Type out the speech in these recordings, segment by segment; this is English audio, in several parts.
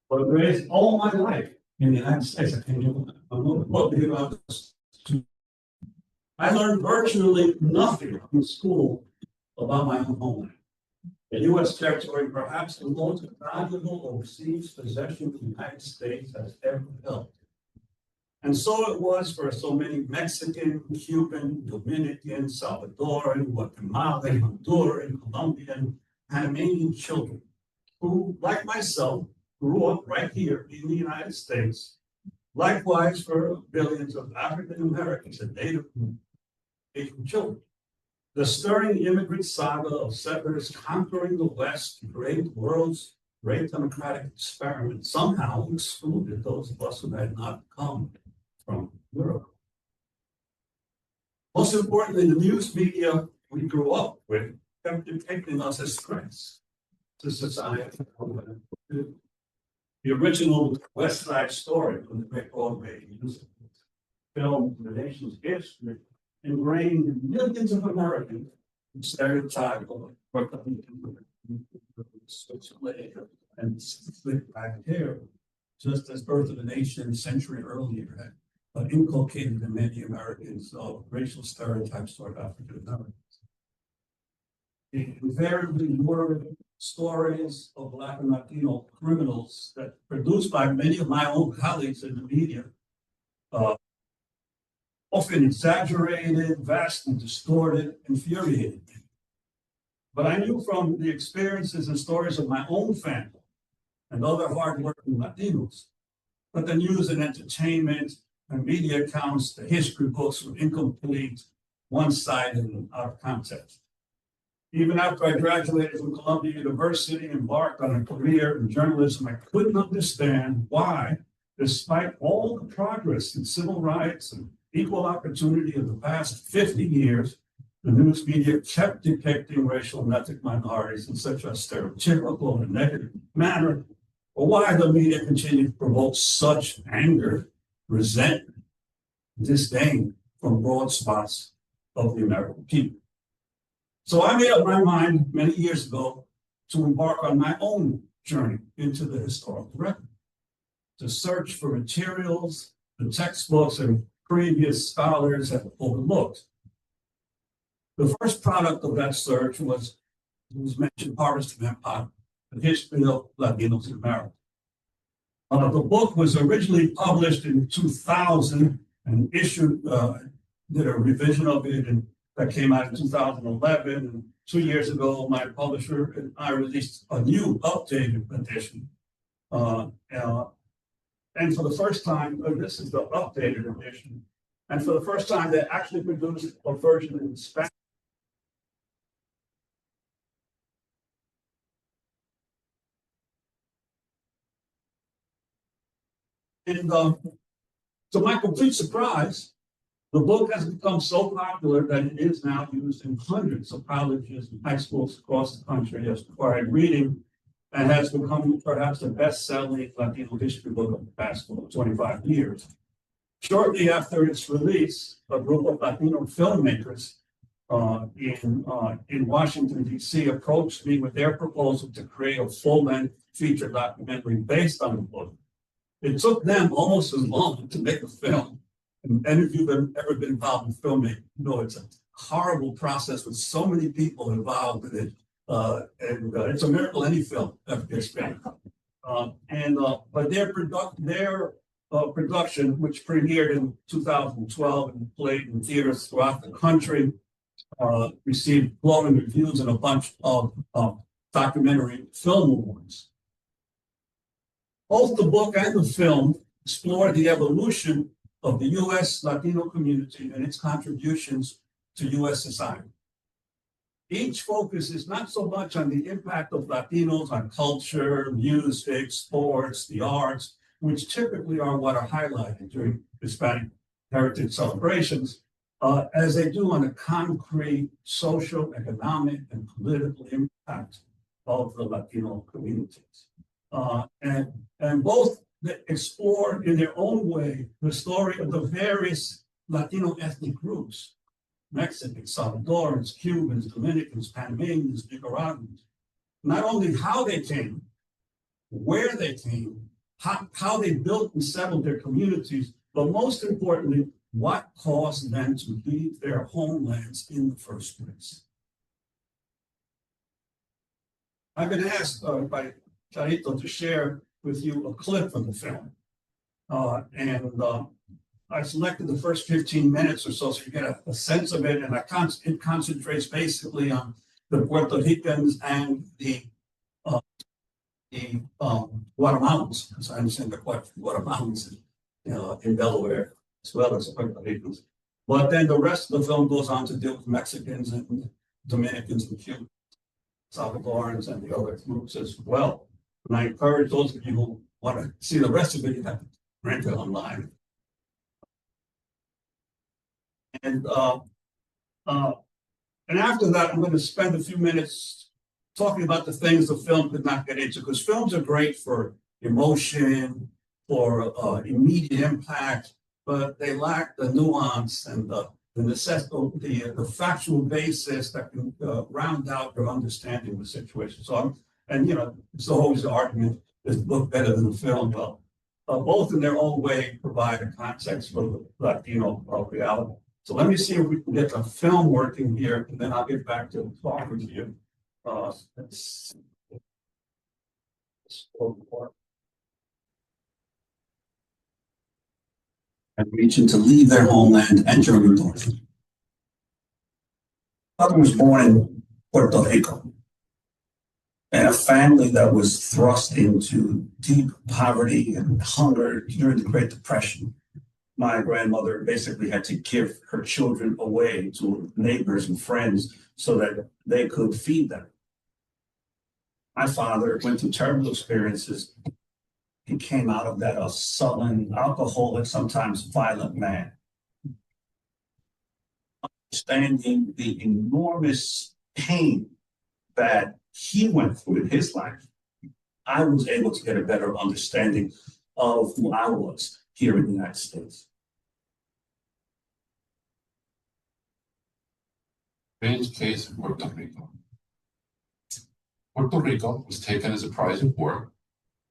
But raised all my life in the United States. I learned virtually nothing in school about my own homeland. The U.S. territory, perhaps the most valuable overseas possession the United States has ever held. And so it was for so many Mexican, Cuban, Dominican, Salvadoran, Guatemalan, Honduran, Colombian, Panamanian children who, like myself, grew up right here in the United States. Likewise for billions of African Americans and Native Asian children. The stirring immigrant saga of settlers conquering the West to create the world's great democratic experiment somehow excluded those of us who had not come from Europe. Most importantly, the news media we grew up with kept depicting us as threats to society. The original West Side Story from the great Broadway musical film, the nation's history, ingrained millions of Americans in stereotype of and slick back hair, just as Birth of a Nation a century earlier had inculcated in many Americans racial stereotypes toward African Americans. Invariably were stories of Black and Latino criminals that produced by many of my own colleagues in the media, often exaggerated, vastly distorted, infuriated me. But I knew from the experiences and stories of my own family and other hardworking Latinos, but the news and entertainment and media accounts, the history books were incomplete, one-sided, and out of context. Even after I graduated from Columbia University and embarked on a career in journalism, I couldn't understand why, despite all the progress in civil rights and equal opportunity of the past 50 years, the news media kept depicting racial and ethnic minorities in such a stereotypical and negative manner, or why the media continued to provoke such anger, resentment, disdain from broad swaths of the American people. So I made up my mind many years ago to embark on my own journey into the historical record, to search for materials, the textbooks, and previous scholars have overlooked. The first product of that search was mentioned, Harvest of Empire, the History of Latinos in America. The book was originally published in 2000 and issued, did a revision of it, and that came out in 2011. And 2 years ago, my publisher and I released a new updated edition. And for the first time, this is the updated edition. And for the first time, they actually produced a version in Spanish. And to my complete surprise, the book has become so popular that it is now used in hundreds of colleges and high schools across the country as required reading, and has become perhaps the best-selling Latino history book of the past 25 years. Shortly after its release, a group of Latino filmmakers in Washington, D.C. approached me with their proposal to create a full-length feature documentary based on the book. It took them almost as long to make a film. And any of you that have ever been involved in filmmaking know it's a horrible process with so many people involved in it. And it's a miracle any film ever gets made. But their production, which premiered in 2012 and played in theaters throughout the country, received glowing reviews and a bunch of documentary film awards. Both the book and the film explore the evolution of the U.S. Latino community and its contributions to U.S. society. Each focuses not so much on the impact of Latinos on culture, music, sports, the arts, which typically are what are highlighted during Hispanic heritage celebrations, as they do on the concrete social, economic, and political impact of the Latino communities. And both explore in their own way the story of the various Latino ethnic groups, Mexicans, Salvadorans, Cubans, Dominicans, Panamanians, Nicaraguans, not only how they came, where they came, how they built and settled their communities, but most importantly, what caused them to leave their homelands in the first place. I've been asked by Charito to share with you a clip from the film. I selected the first 15 minutes or so you get a sense of it, and it concentrates basically on the Puerto Ricans and the Guatemalans, as I understand the Guatemalans in Delaware, as well as Puerto Ricans. But then the rest of the film goes on to deal with Mexicans and Dominicans and Cubans, Salvadorans, and the other groups as well. And I encourage those of you who want to see the rest of it, you have to rent it online. And after that, I'm going to spend a few minutes talking about the things the film could not get into, because films are great for emotion, for immediate impact, but they lack the nuance and the factual basis that can round out your understanding of the situation. So it's always the argument, is the book better than the film? Well, both in their own way provide a context for the Latino reality. So let me see if we can get the film working here, and then I'll get back to talking to you. And region to leave their homeland and journey north. My father was born in Puerto Rico, and a family that was thrust into deep poverty and hunger during the Great Depression. My grandmother basically had to give her children away to neighbors and friends so that they could feed them. My father went through terrible experiences. He came out of that a sullen, alcoholic, sometimes violent man. Understanding the enormous pain that he went through in his life, I was able to get a better understanding of who I was here in the United States. Strange case of Puerto Rico. Puerto Rico was taken as a prize of war,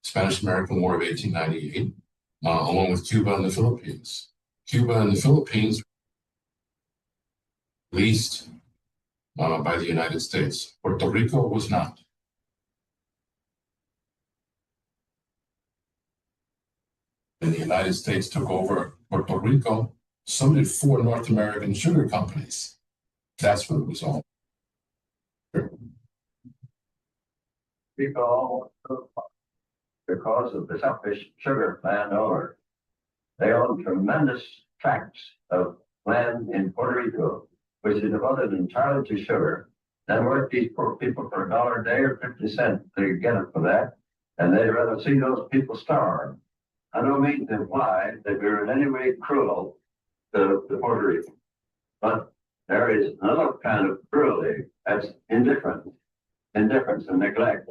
Spanish-American War of 1898, along with Cuba and the Philippines. Cuba and the Philippines were released by the United States. Puerto Rico was not. And the United States took over Puerto Rico, so did 4 North American sugar companies. That's what it was all. Because of the selfish sugar landowners. They own tremendous tracts of land in Puerto Rico, which is devoted entirely to sugar. Then work these poor people for $1 a day or 50 cents to get it for that, and they'd rather see those people starve. I don't mean to imply that we're in any way cruel to Puerto Rico, but there is another kind of cruelty that's indifference and neglect.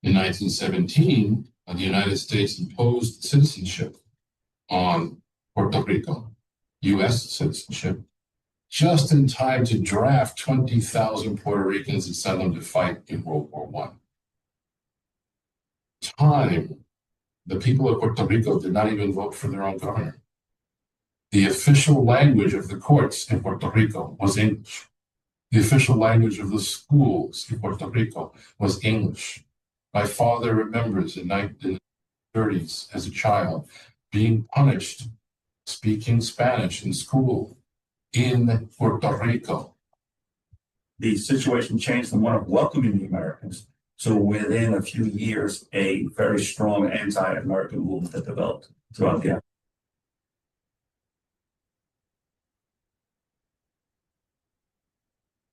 In 1917, the United States imposed citizenship on Puerto Rico, U.S. citizenship, just in time to draft 20,000 Puerto Ricans and send them to fight in World War I. The people of Puerto Rico did not even vote for their own governor. The official language of the courts in Puerto Rico was English. The official language of the schools in Puerto Rico was English. My father remembers in the 1930s as a child being punished speaking Spanish in school in Puerto Rico. The situation changed from one of welcoming the Americans to, within a few years, a very strong anti-American movement that developed throughout the.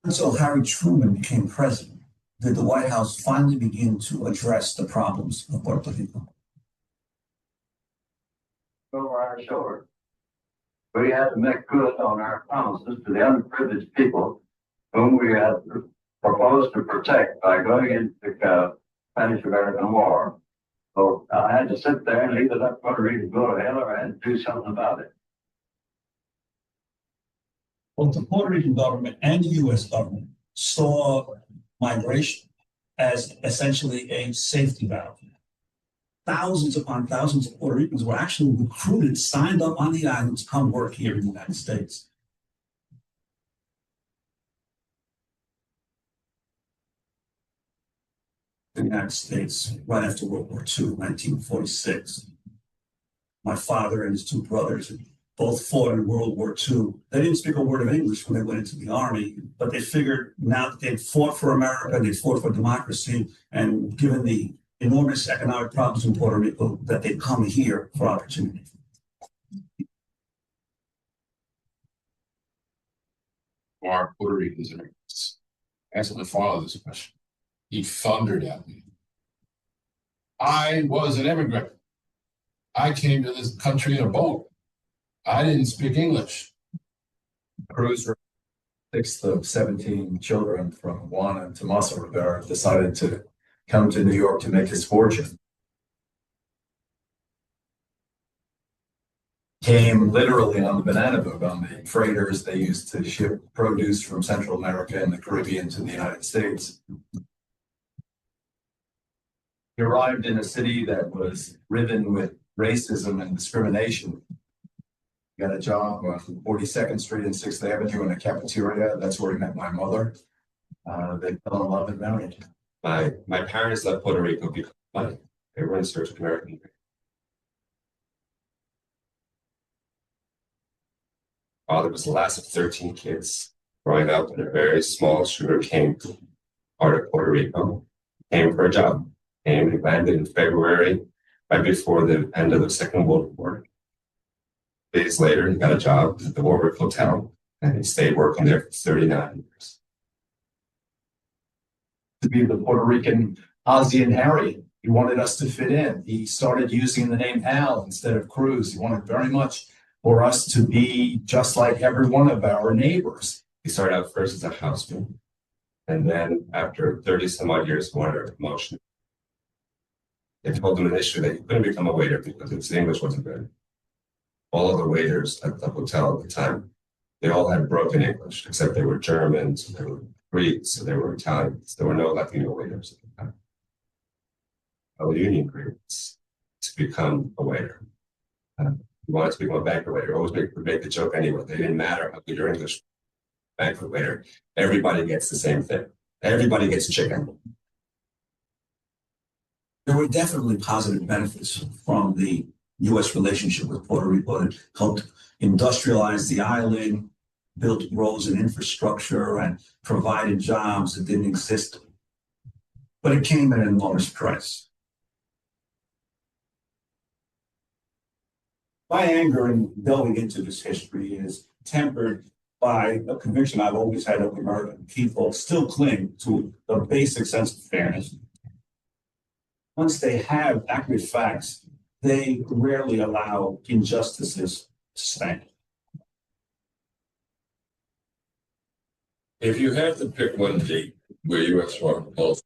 Until Harry Truman became president, did the White House finally begin to address the problems of Puerto Rico? Over our shore, we had to make good on our promises to the unprivileged people whom we had proposed to protect by going into the Spanish-American War. So I had to sit there and either let Puerto Rico go to hell or I had to do something about it. Both the Puerto Rican government and the U.S. government saw migration as essentially a safety valve. Thousands upon thousands of Puerto Ricans were actually recruited, signed up on the island to come work here in the United States. The United States right after World War II, 1946. My father and his two brothers both fought in World War II. They didn't speak a word of English when they went into the army, but they figured now that they'd fought for America, they fought for democracy, and given the enormous economic problems in Puerto Rico, that they'd come here for opportunity. Are Puerto Ricans immigrants? Answer my father this question. He thundered at me. I was an immigrant. I came to this country in a boat. I didn't speak English. Cruz, sixth of 17 children from Juan and Tommaso Rivera, decided to come to New York to make his fortune. Came literally on the banana boat, on the freighters they used to ship produce from Central America and the Caribbean to the United States. He arrived in a city that was riven with racism and discrimination. Got a job on 42nd Street and 6th Avenue in a cafeteria. That's where he met my mother. They fell in love and married. My parents left Puerto Rico because of money. They were in search of American dream. Father was the last of 13 kids growing up in a very small sugarcane part of Puerto Rico. Came for a job. Came and landed in February, right before the end of the Second World War. Days later, he got a job at the Warwick Hotel, and he stayed working there for 39 years. To be the Puerto Rican Ozzie and Harry. He wanted us to fit in. He started using the name Al instead of Cruz. He wanted very much for us to be just like every one of our neighbors. He started out first as a houseman, and then after 30 some odd years, he wanted a promotion. They told him initially that he couldn't become a waiter because his English wasn't good. All of the waiters at the hotel at the time, they all had broken English, except they were Germans, they were Greeks, they were Italians. There were no Latino waiters at the time. All union agreements to become a waiter. You wanted to become a banquet waiter, always make the joke anyway. They didn't matter how good your English banquet waiter. Everybody gets the same thing. Everybody gets chicken. There were definitely positive benefits from the U.S. relationship with Puerto Rico. It helped industrialize the island, built roads and infrastructure, and provided jobs that didn't exist. But it came at an enormous price. My anger in delving into this history is tempered by a conviction I've always had of American people still cling to the basic sense of fairness. Once they have accurate facts, they rarely allow injustices to stand. If you had to pick one date where U.S. foreign policy,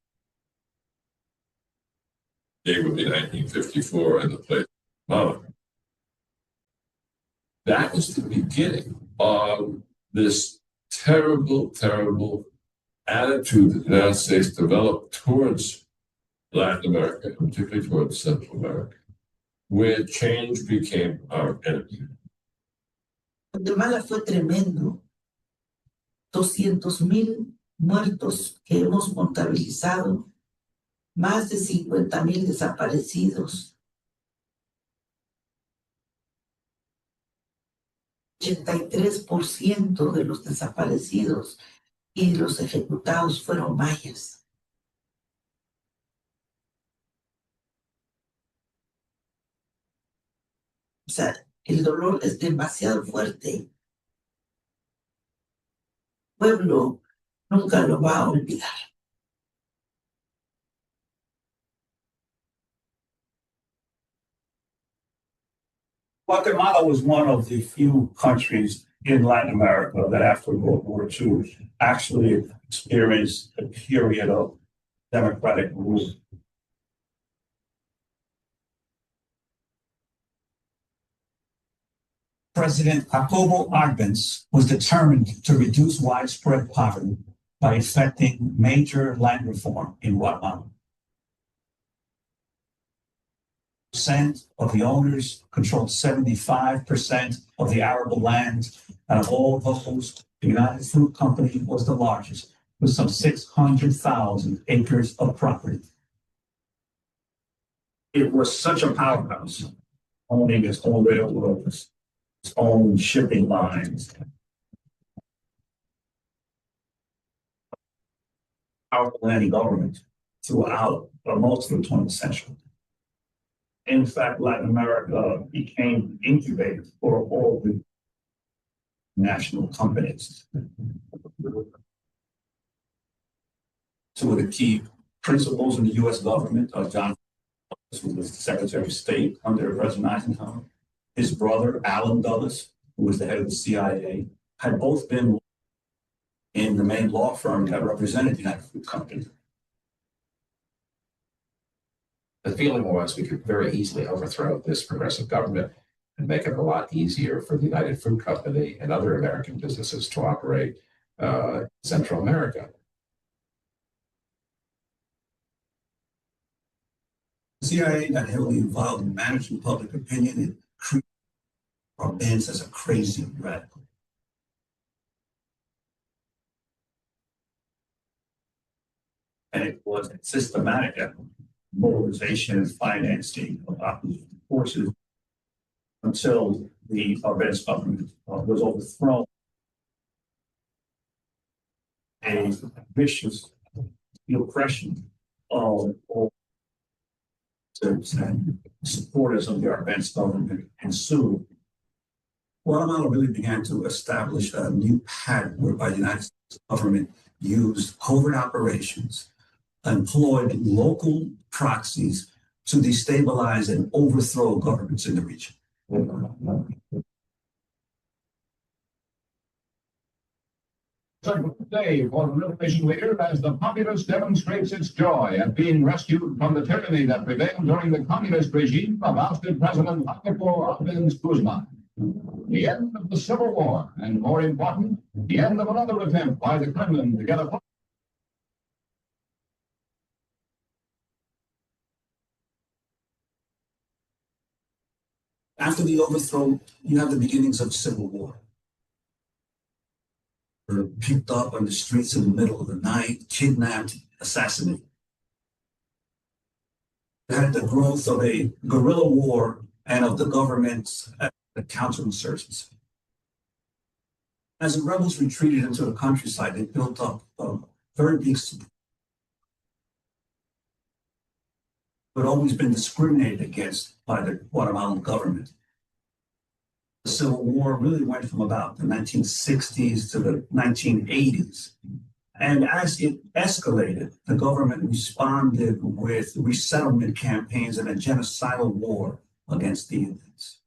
it would be 1954 and the place Mama. That was the beginning of this terrible, terrible attitude that the United States developed towards Latin America, particularly towards Central America, where change became our enemy. Guatemala fue tremendo. 200,000 muertos que hemos contabilizado, más de 50,000 desaparecidos. 83% de los desaparecidos y los ejecutados fueron mayas. O sea, el dolor es demasiado fuerte. El pueblo nunca lo va a olvidar. Guatemala was one of the few countries in Latin America that after World War II actually experienced a period of democratic rule. President Jacobo Arbenz was determined to reduce widespread poverty by effecting major land reform in Guatemala. Percent of the owners controlled 75% of the arable land, and of all those, the United Fruit Company was the largest, with some 600,000 acres of property. It was such a powerhouse, owning its own railroads, its own shipping lines. Powerful anti-government throughout most of the 20th century. In fact, Latin America became incubated for all the national companies. Two of the key principals in the U.S. government are John, who was the Secretary of State under President Eisenhower. His brother, Allen Dulles, who was the head of the CIA, had both been in the main law firm that represented the United Fruit Company. The feeling was we could very easily overthrow this progressive government and make it a lot easier for the United Fruit Company and other American businesses to operate in Central America. The CIA got heavily involved in managing public opinion and treated Benz as a crazy radical. And it was a systematic mobilization and financing of opposition forces until the Benz government was overthrown. A vicious oppression of all and supporters of the Benz government ensued. Guatemala really began to establish a new pattern whereby the United States government used covert operations, employed local proxies to destabilize and overthrow governments in the region. Day for the liberation leader as the populace demonstrates its joy at being rescued from the tyranny that prevailed during the communist regime of ousted President Jacobo Arbenz Guzman. The end of the Civil War, and more important, the end of another attempt by the Kremlin to get a After the overthrow, you have the beginnings of civil war. Were picked up on the streets in the middle of the night, kidnapped, assassinated. You had the growth of a guerrilla war and of the government's counterinsurgency. As the rebels retreated into the countryside, they built up a very big support. But always been discriminated against by the Guatemalan government. The Civil War really went from about the 1960s to the 1980s. And as it escalated, the government responded with resettlement campaigns and a genocidal war against the Indians.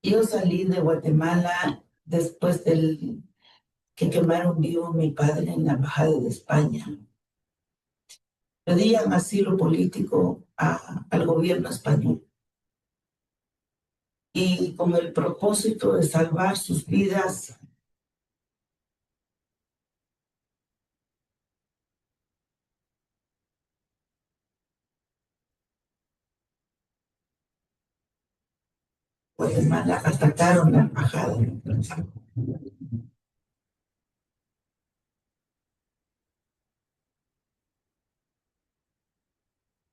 Yo salí de Guatemala después del que quemaron vivo a mi padre en la embajada de España. Pedían asilo político al gobierno español. Y con el propósito de salvar sus vidas, Guatemala atacaron la embajada.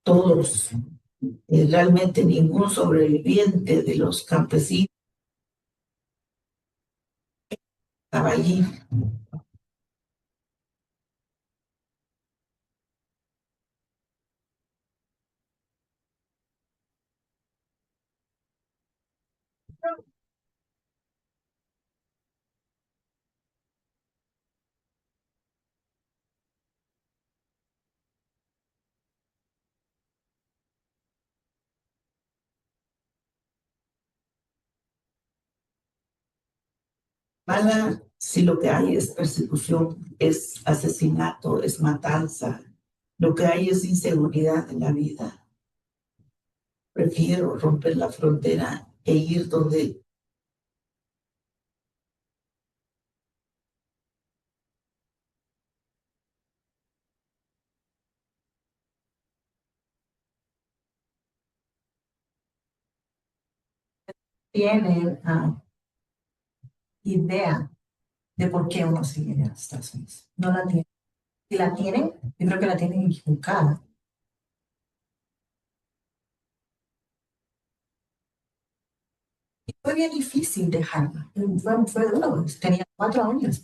Todos, realmente ningún sobreviviente de los campesinos estaba allí. Mala, si lo que hay es persecución, es asesinato, es matanza, lo que hay es inseguridad en la vida. prefiero romper la frontera e ir donde tienen idea de por qué uno se viene a los Estados Unidos. No la tienen. Si la tienen, yo creo que la tienen equivocada. Y fue bien difícil dejarla. Fue duro. Tenía 4 años.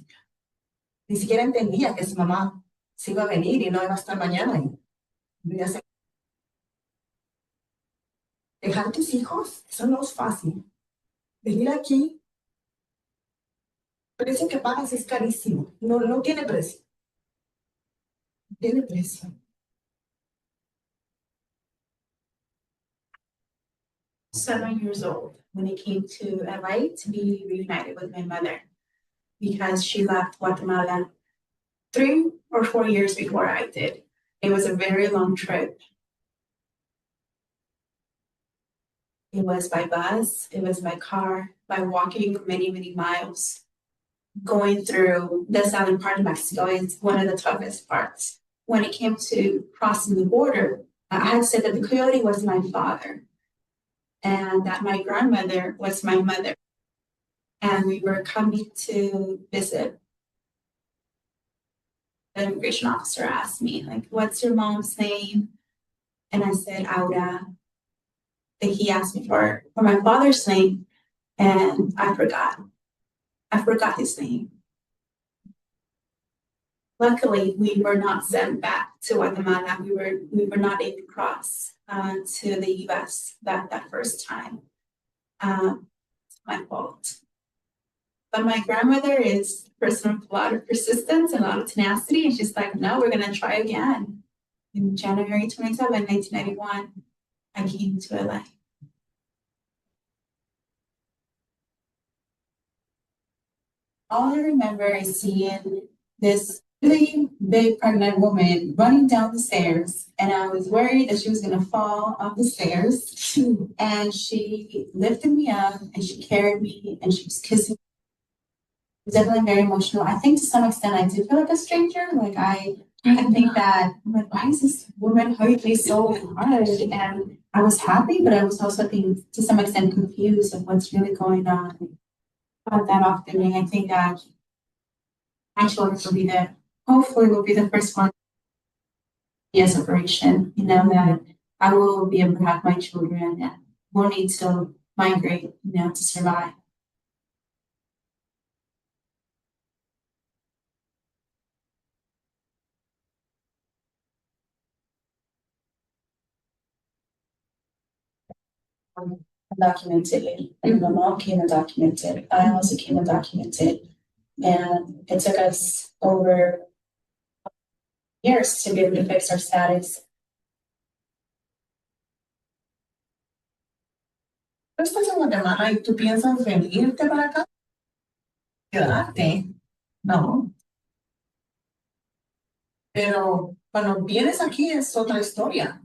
Ni siquiera entendía que su mamá se iba a venir y no iba a estar mañana. Y ya sé, dejar tus hijos, eso no es fácil. Venir aquí, el precio que pagas es carísimo. No, no tiene precio. No tiene precio. 7 years old when I came to LA to be reunited with my mother because she left Guatemala 3 or 4 years before I did. It was a very long trip. It was by bus, it was by car, by walking many, many miles. Going through the southern part of Mexico is one of the toughest parts. When it came to crossing the border, I had said that the coyote was my father and that my grandmother was my mother. And we were coming to visit. The immigration officer asked me, like, what's your mom's name? And I said, Aura. Then he asked me for my father's name, and I forgot. I forgot his name. Luckily, we were not sent back to Guatemala. We were not able to cross to the US that first time. It's my fault. But my grandmother is a person with a lot of persistence and a lot of tenacity. And she's like, no, we're going to try again. In January 27, 1991, I came to LA. All I remember is seeing this really big pregnant woman running down the stairs, and I was worried that she was going to fall off the stairs. And she lifted me up and she carried me and she was kissing me. It was definitely very emotional. I think to some extent I did feel like a stranger. Like I think that I'm like, why is this woman hugging me so hard? And I was happy, but I was also, I think, to some extent confused of what's really going on. About that often, and I think that my children hopefully will be the first one a separation, that I will be able to have my children and won't need to migrate, to survive. Undocumented, and my mom came undocumented. I also came undocumented, and it took us over years to be able to fix our status. ¿Tú estás en Guatemala y tú piensas venirte para acá? ¿Quedarte? No. Pero cuando vienes aquí es otra historia.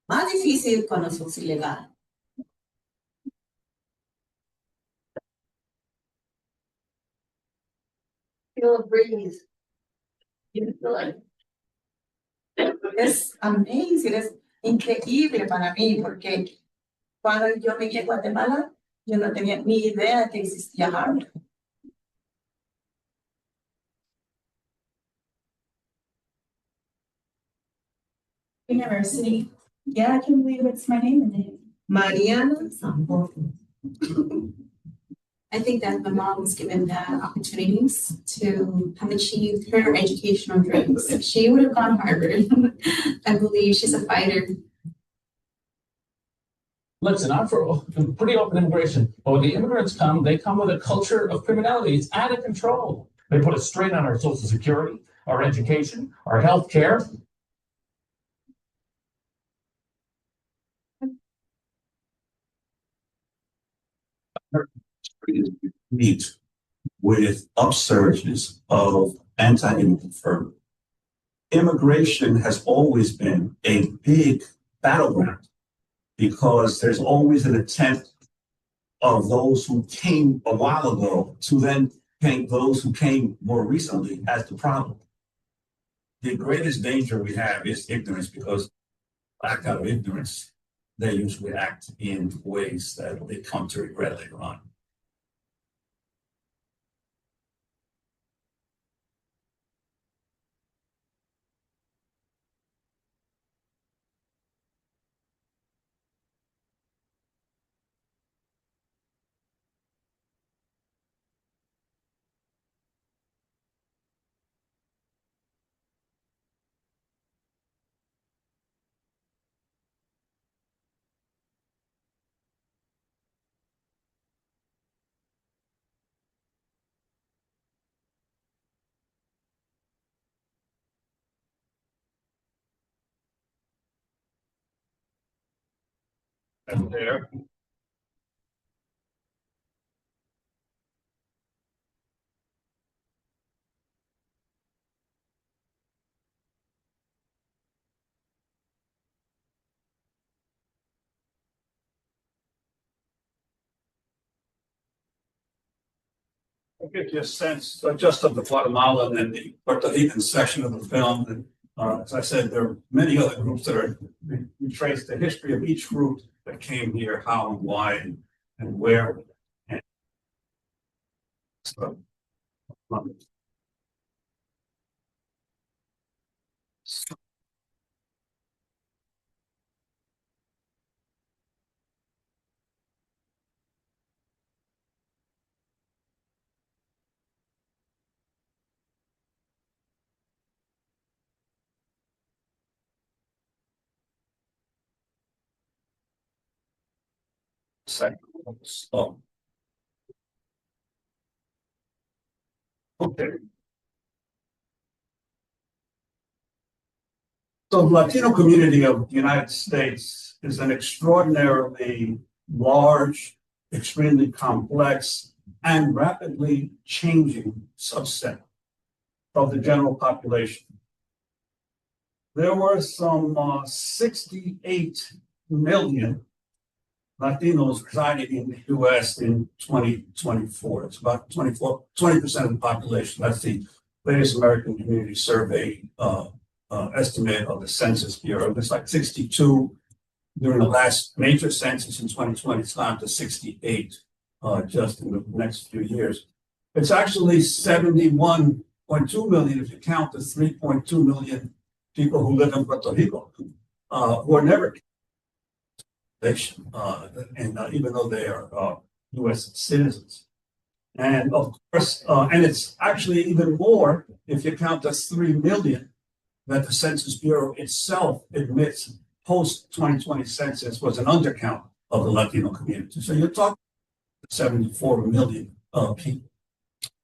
Más difícil cuando sos ilegal. Feel a breeze. Es amazing, es increíble para mí porque cuando yo llegué a Guatemala, yo no tenía ni idea que existía Harvard. University. Yeah, I can believe it's my name in it. Mariana Zamboto. I think that my mom was given the opportunities to have achieved her educational dreams. If she would have gone Harvard, I believe she's a fighter. Listen, I'm for pretty open immigration, but when the immigrants come, they come with a culture of criminality. It's out of control. They put a strain on our social security, our education, our health care. Meet with upsurges of anti-immigrant fervor. Immigration has always been a big battleground because there's always an attempt of those who came a while ago to then paint those who came more recently as the problem. The greatest danger we have is ignorance, because act out of ignorance, they usually act in ways that they come to regret later on. And there. I'll give you a sense just of the Guatemalan and the Puerto Rican section of the film. And as I said, there are many other groups that are, we trace the history of each group that came here, how and why and where. And so, second. So, okay. So the Latino community of the United States is an extraordinarily large, extremely complex, and rapidly changing subset of the general population. There were some 68 million Latinos residing in the US in 2024. It's about 20% of the population. That's the latest American Community Survey estimate of the Census Bureau. It's like 62 during the last major census in 2020. It's down to 68 just in the next few years. It's actually 71.2 million if you count the 3.2 million people who live in Puerto Rico who are never even though they are U.S. citizens. And of course, and it's actually even more if you count the 3 million that the Census Bureau itself admits post-2020 census was an undercount of the Latino community. So you're talking 74 million people.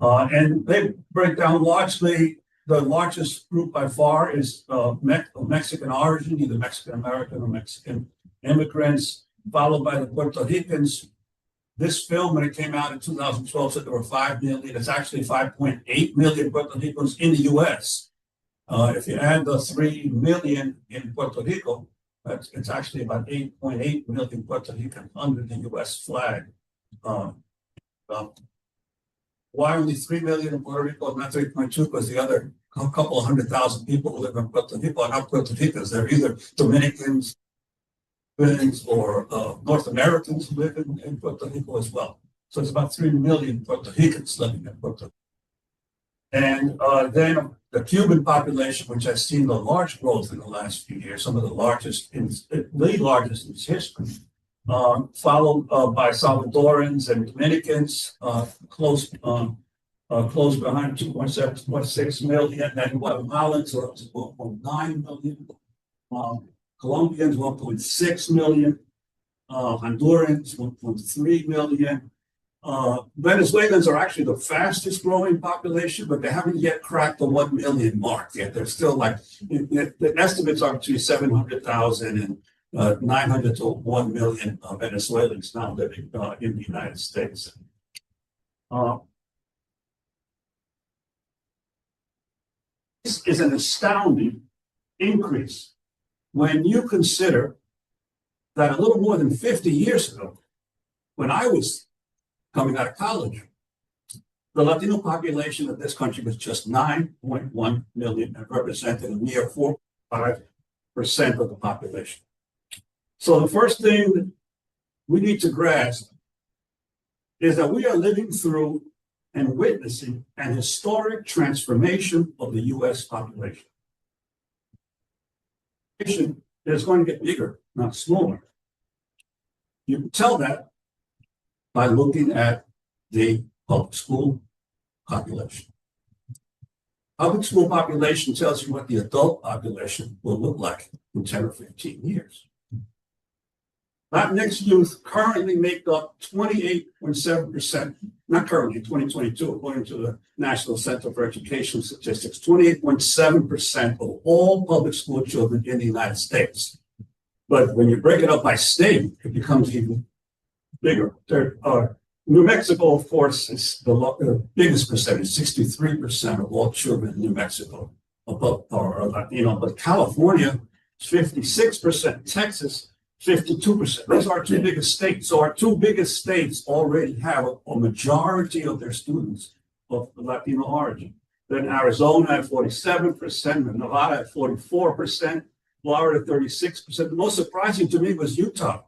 And they break down largely, the largest group by far is of Mexican origin, either Mexican American or Mexican immigrants, followed by the Puerto Ricans. This film, when it came out in 2012, said there were 5 million. It's actually 5.8 million Puerto Ricans in the US. If you add the 3 million in Puerto Rico, it's actually about 8.8 million Puerto Ricans under the US flag. Why only 3 million in Puerto Rico, not 3.2? Because the other couple of 100,000 people who live in Puerto Rico are not Puerto Ricans. They're either Dominicans or North Americans who live in Puerto Rico as well. So it's about 3 million Puerto Ricans living in Puerto Rico. And then the Cuban population, which has seen the large growth in the last few years, some of the largest in its history, followed by Salvadorans and Dominicans, close behind 2.6 million, and Guatemalans are up to 1.9 million, Colombians 1.6 million, Hondurans 1.3 million. Venezuelans are actually the fastest growing population, but they haven't yet cracked the 1 million mark yet. They're still like, the estimates are between 700,000 and 900 to 1 million Venezuelans now living in the United States. This is an astounding increase when you consider that a little more than 50 years ago, when I was coming out of college, the Latino population of this country was just 9.1 million and represented a mere 4.5% of the population. So the first thing that we need to grasp is that we are living through and witnessing an historic transformation of the U.S. population. It's going to get bigger, not smaller. You can tell that by looking at the public school population. Public school population tells you what the adult population will look like in 10 or 15 years. Latinx youth currently make up 28.7%, not currently, 2022, according to the National Center for Education Statistics, 28.7% of all public school children in the United States. But when you break it up by state, it becomes even bigger. New Mexico, of course, is the biggest percentage, 63% of all children in New Mexico are Latino, but California is 56%, Texas, 52%. Those are our two biggest states. So our two biggest states already have a majority of their students of Latino origin. Then Arizona at 47%, and Nevada at 44%, Florida 36%. The most surprising to me was Utah.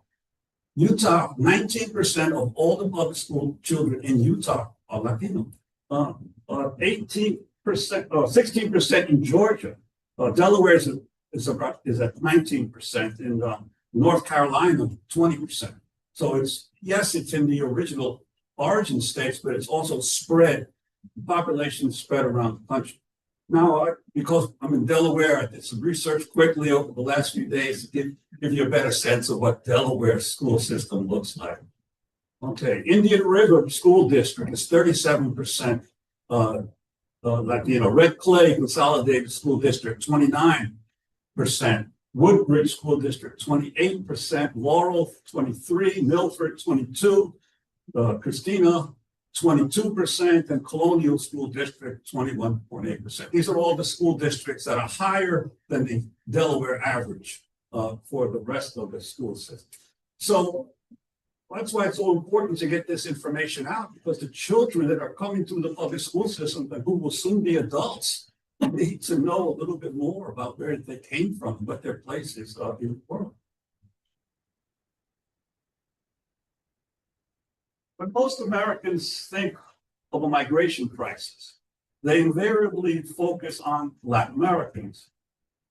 Utah, 19% of all the public school children in Utah are Latino. 18%, 16% in Georgia. Delaware is at 19%. In North Carolina, 20%. So it's in the original origin states, but it's also spread, the population spread around the country. Now, because I'm in Delaware, I did some research quickly over the last few days to give you a better sense of what Delaware's school system looks like. Okay, Indian River School District is 37% Latino. Red Clay Consolidated School District, 29%. Woodbridge School District, 28%. Laurel, 23%. Milford, 22%. Christina, 22%. And Colonial School District, 21.8%. These are all the school districts that are higher than the Delaware average for the rest of the school system. So that's why it's so important to get this information out, because the children that are coming through the public school system and who will soon be adults need to know a little bit more about where they came from, what their place is in the world. When most Americans think of a migration crisis, they invariably focus on Latin Americans.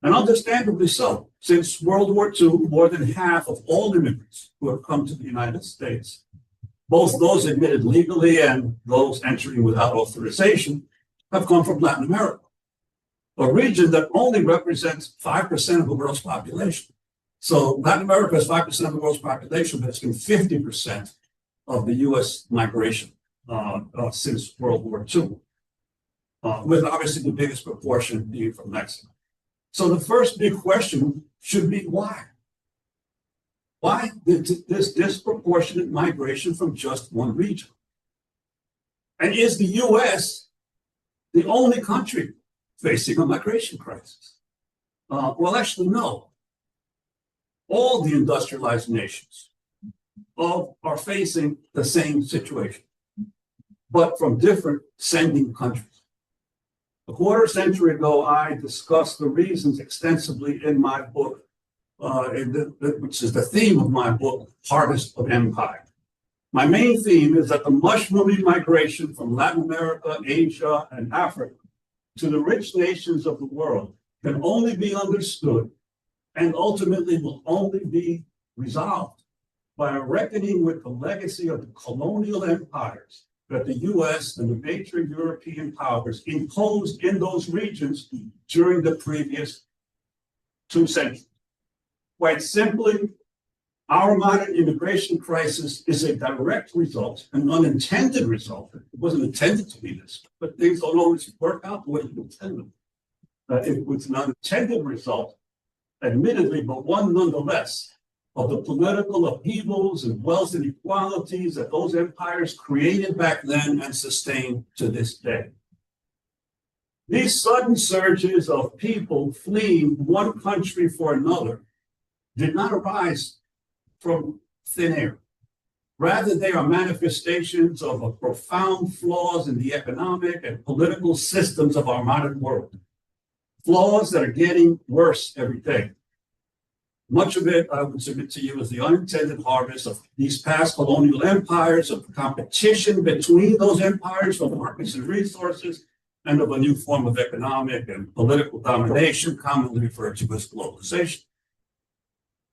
And understandably so, since World War II, more than half of all immigrants who have come to the United States, both those admitted legally and those entering without authorization, have come from Latin America, a region that only represents 5% of the world's population. So Latin America is 5% of the world's population, but it's been 50% of the U.S. migration since World War II, with obviously the biggest proportion being from Mexico. So the first big question should be why? Why this disproportionate migration from just one region? And is the U.S. the only country facing a migration crisis? Well, actually, no. All the industrialized nations are facing the same situation, but from different sending countries. A quarter century ago, I discussed the reasons extensively in my book, which is the theme of my book, Harvest of Empire. My main theme is that the mushrooming migration from Latin America, Asia, and Africa to the rich nations of the world can only be understood and ultimately will only be resolved by a reckoning with the legacy of the colonial empires that the US and the major European powers imposed in those regions during the previous 2 centuries. Quite simply, our modern immigration crisis is a direct result, an unintended result. It wasn't intended to be this, but things don't always work out the way you intend them. It was an unintended result, admittedly, but one nonetheless, of the political upheavals and wealth inequalities that those empires created back then and sustain to this day. These sudden surges of people fleeing one country for another did not arise from thin air. Rather, they are manifestations of a profound flaws in the economic and political systems of our modern world. Flaws that are getting worse every day. Much of it, I would submit to you, is the unintended harvest of these past colonial empires, of competition between those empires for markets and resources, and of a new form of economic and political domination, commonly referred to as globalization.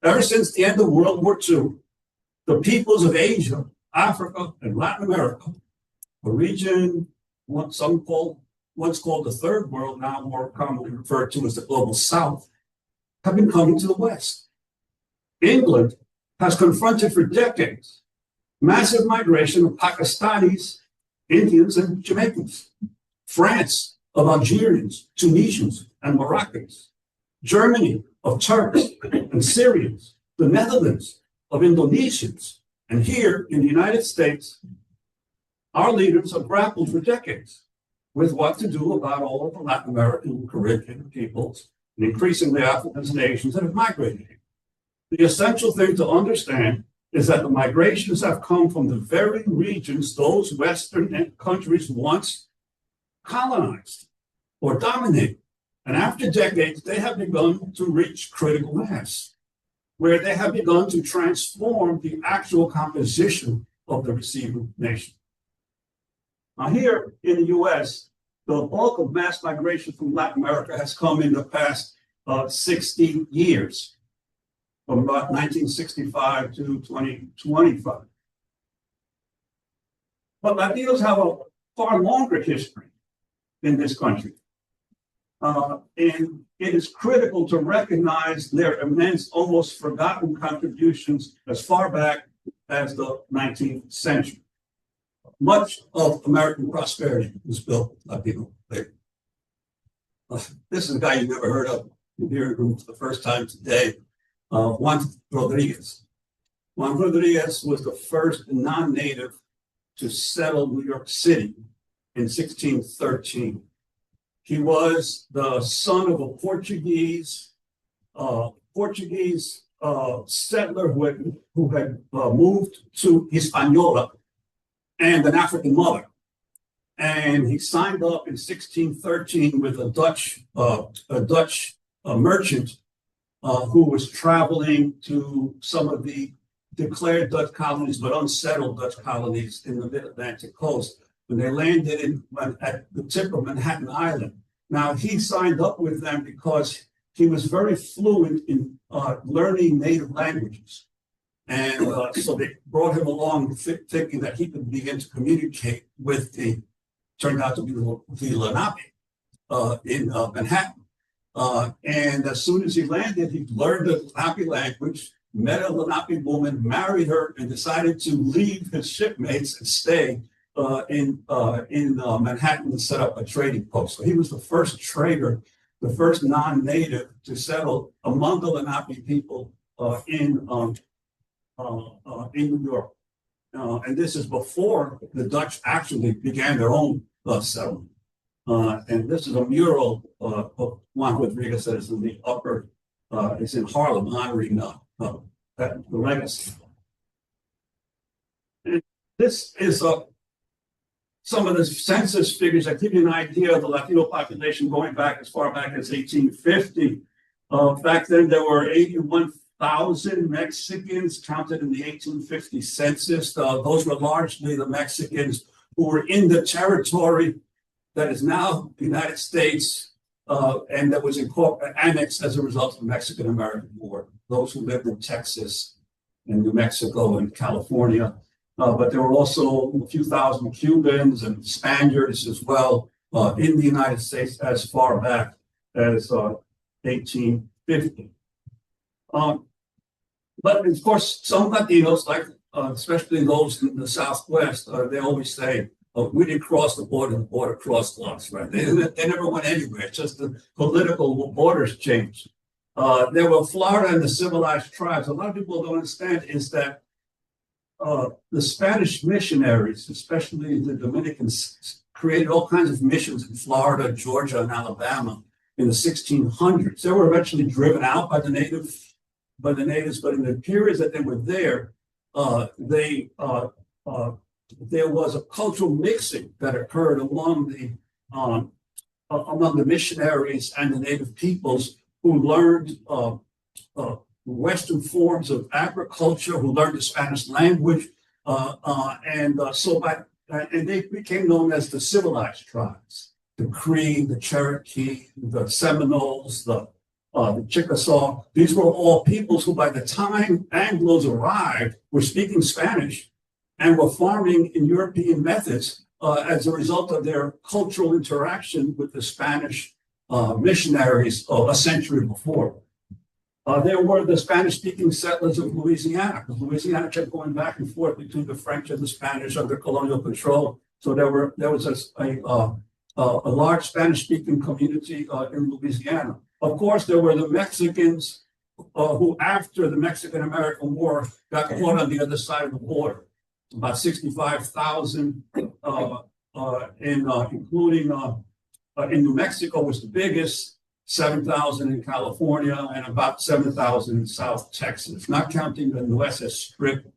Ever since the end of World War II, the peoples of Asia, Africa, and Latin America, a region once called the Third World, now more commonly referred to as the Global South, have been coming to the West. England has confronted for decades massive migration of Pakistanis, Indians, and Jamaicans. France of Algerians, Tunisians, and Moroccans. Germany of Turks and Syrians. The Netherlands of Indonesians. And here in the United States, our leaders have grappled for decades with what to do about all of the Latin American and Caribbean peoples, and increasingly Africans and Asians that have migrated here. The essential thing to understand is that the migrations have come from the very regions those Western countries once colonized or dominated. And after decades, they have begun to reach critical mass, where they have begun to transform the actual composition of the receiving nation. Now, here in the US, the bulk of mass migration from Latin America has come in the past 60 years, from about 1965 to 2025. But Latinos have a far longer history in this country. And it is critical to recognize their immense, almost forgotten contributions as far back as the 19th century. Much of American prosperity was built with Latino labor. This is a guy you never heard of. You're hearing him for the first time today, Juan Rodriguez. Juan Rodriguez was the first non-native to settle New York City in 1613. He was the son of a Portuguese settler who had moved to Hispaniola and an African mother. And he signed up in 1613 with a Dutch merchant who was traveling to some of the declared Dutch colonies, but unsettled Dutch colonies in the mid-Atlantic coast. When they landed at the tip of Manhattan Island. Now, he signed up with them because he was very fluent in learning native languages. And so they brought him along thinking that he could begin to communicate with turned out to be the Lenape in Manhattan. And as soon as he landed, he learned the Lenape language, met a Lenape woman, married her, and decided to leave his shipmates and stay in Manhattan and set up a trading post. So he was the first trader, the first non-native to settle among the Lenape people in New York. And this is before the Dutch actually began their own settlement. And this is a mural of Juan Rodriguez that is in the upper, it's in Harlem, honoring the legacy. And this is some of the census figures that give you an idea of the Latino population going back as far back as 1850. Back then, there were 81,000 Mexicans counted in the 1850 census. Those were largely the Mexicans who were in the territory that is now the United States and that was annexed as a result of the Mexican-American War. Those who lived in Texas and New Mexico and California. But there were also a few thousand Cubans and Spaniards as well in the United States as far back as 1850. But of course, some Latinos, like especially those in the Southwest, they always say, we didn't cross the border crossed us, right? They never went anywhere, just the political borders changed. There were Florida and the civilized tribes. A lot of people don't understand is that the Spanish missionaries, especially the Dominican created all kinds of missions in Florida, Georgia, and Alabama in the 1600s. They were eventually driven out by the natives, but in the periods that they were there, there was a cultural mixing that occurred among the missionaries and the native peoples who learned Western forms of agriculture, who learned the Spanish language, and they became known as the civilized tribes. The Cree, the Cherokee, the Seminoles, the Chickasaw. These were all peoples who, by the time Anglos arrived, were speaking Spanish and were farming in European methods as a result of their cultural interaction with the Spanish missionaries a century before. There were the Spanish-speaking settlers of Louisiana, because Louisiana kept going back and forth between the French and the Spanish under colonial control. So there was a large Spanish-speaking community in Louisiana. Of course, there were the Mexicans who, after the Mexican-American War, got caught on the other side of the border. About 65,000, including in New Mexico was the biggest, 7,000 in California, and about 7,000 in South Texas, not counting the Nueces Strip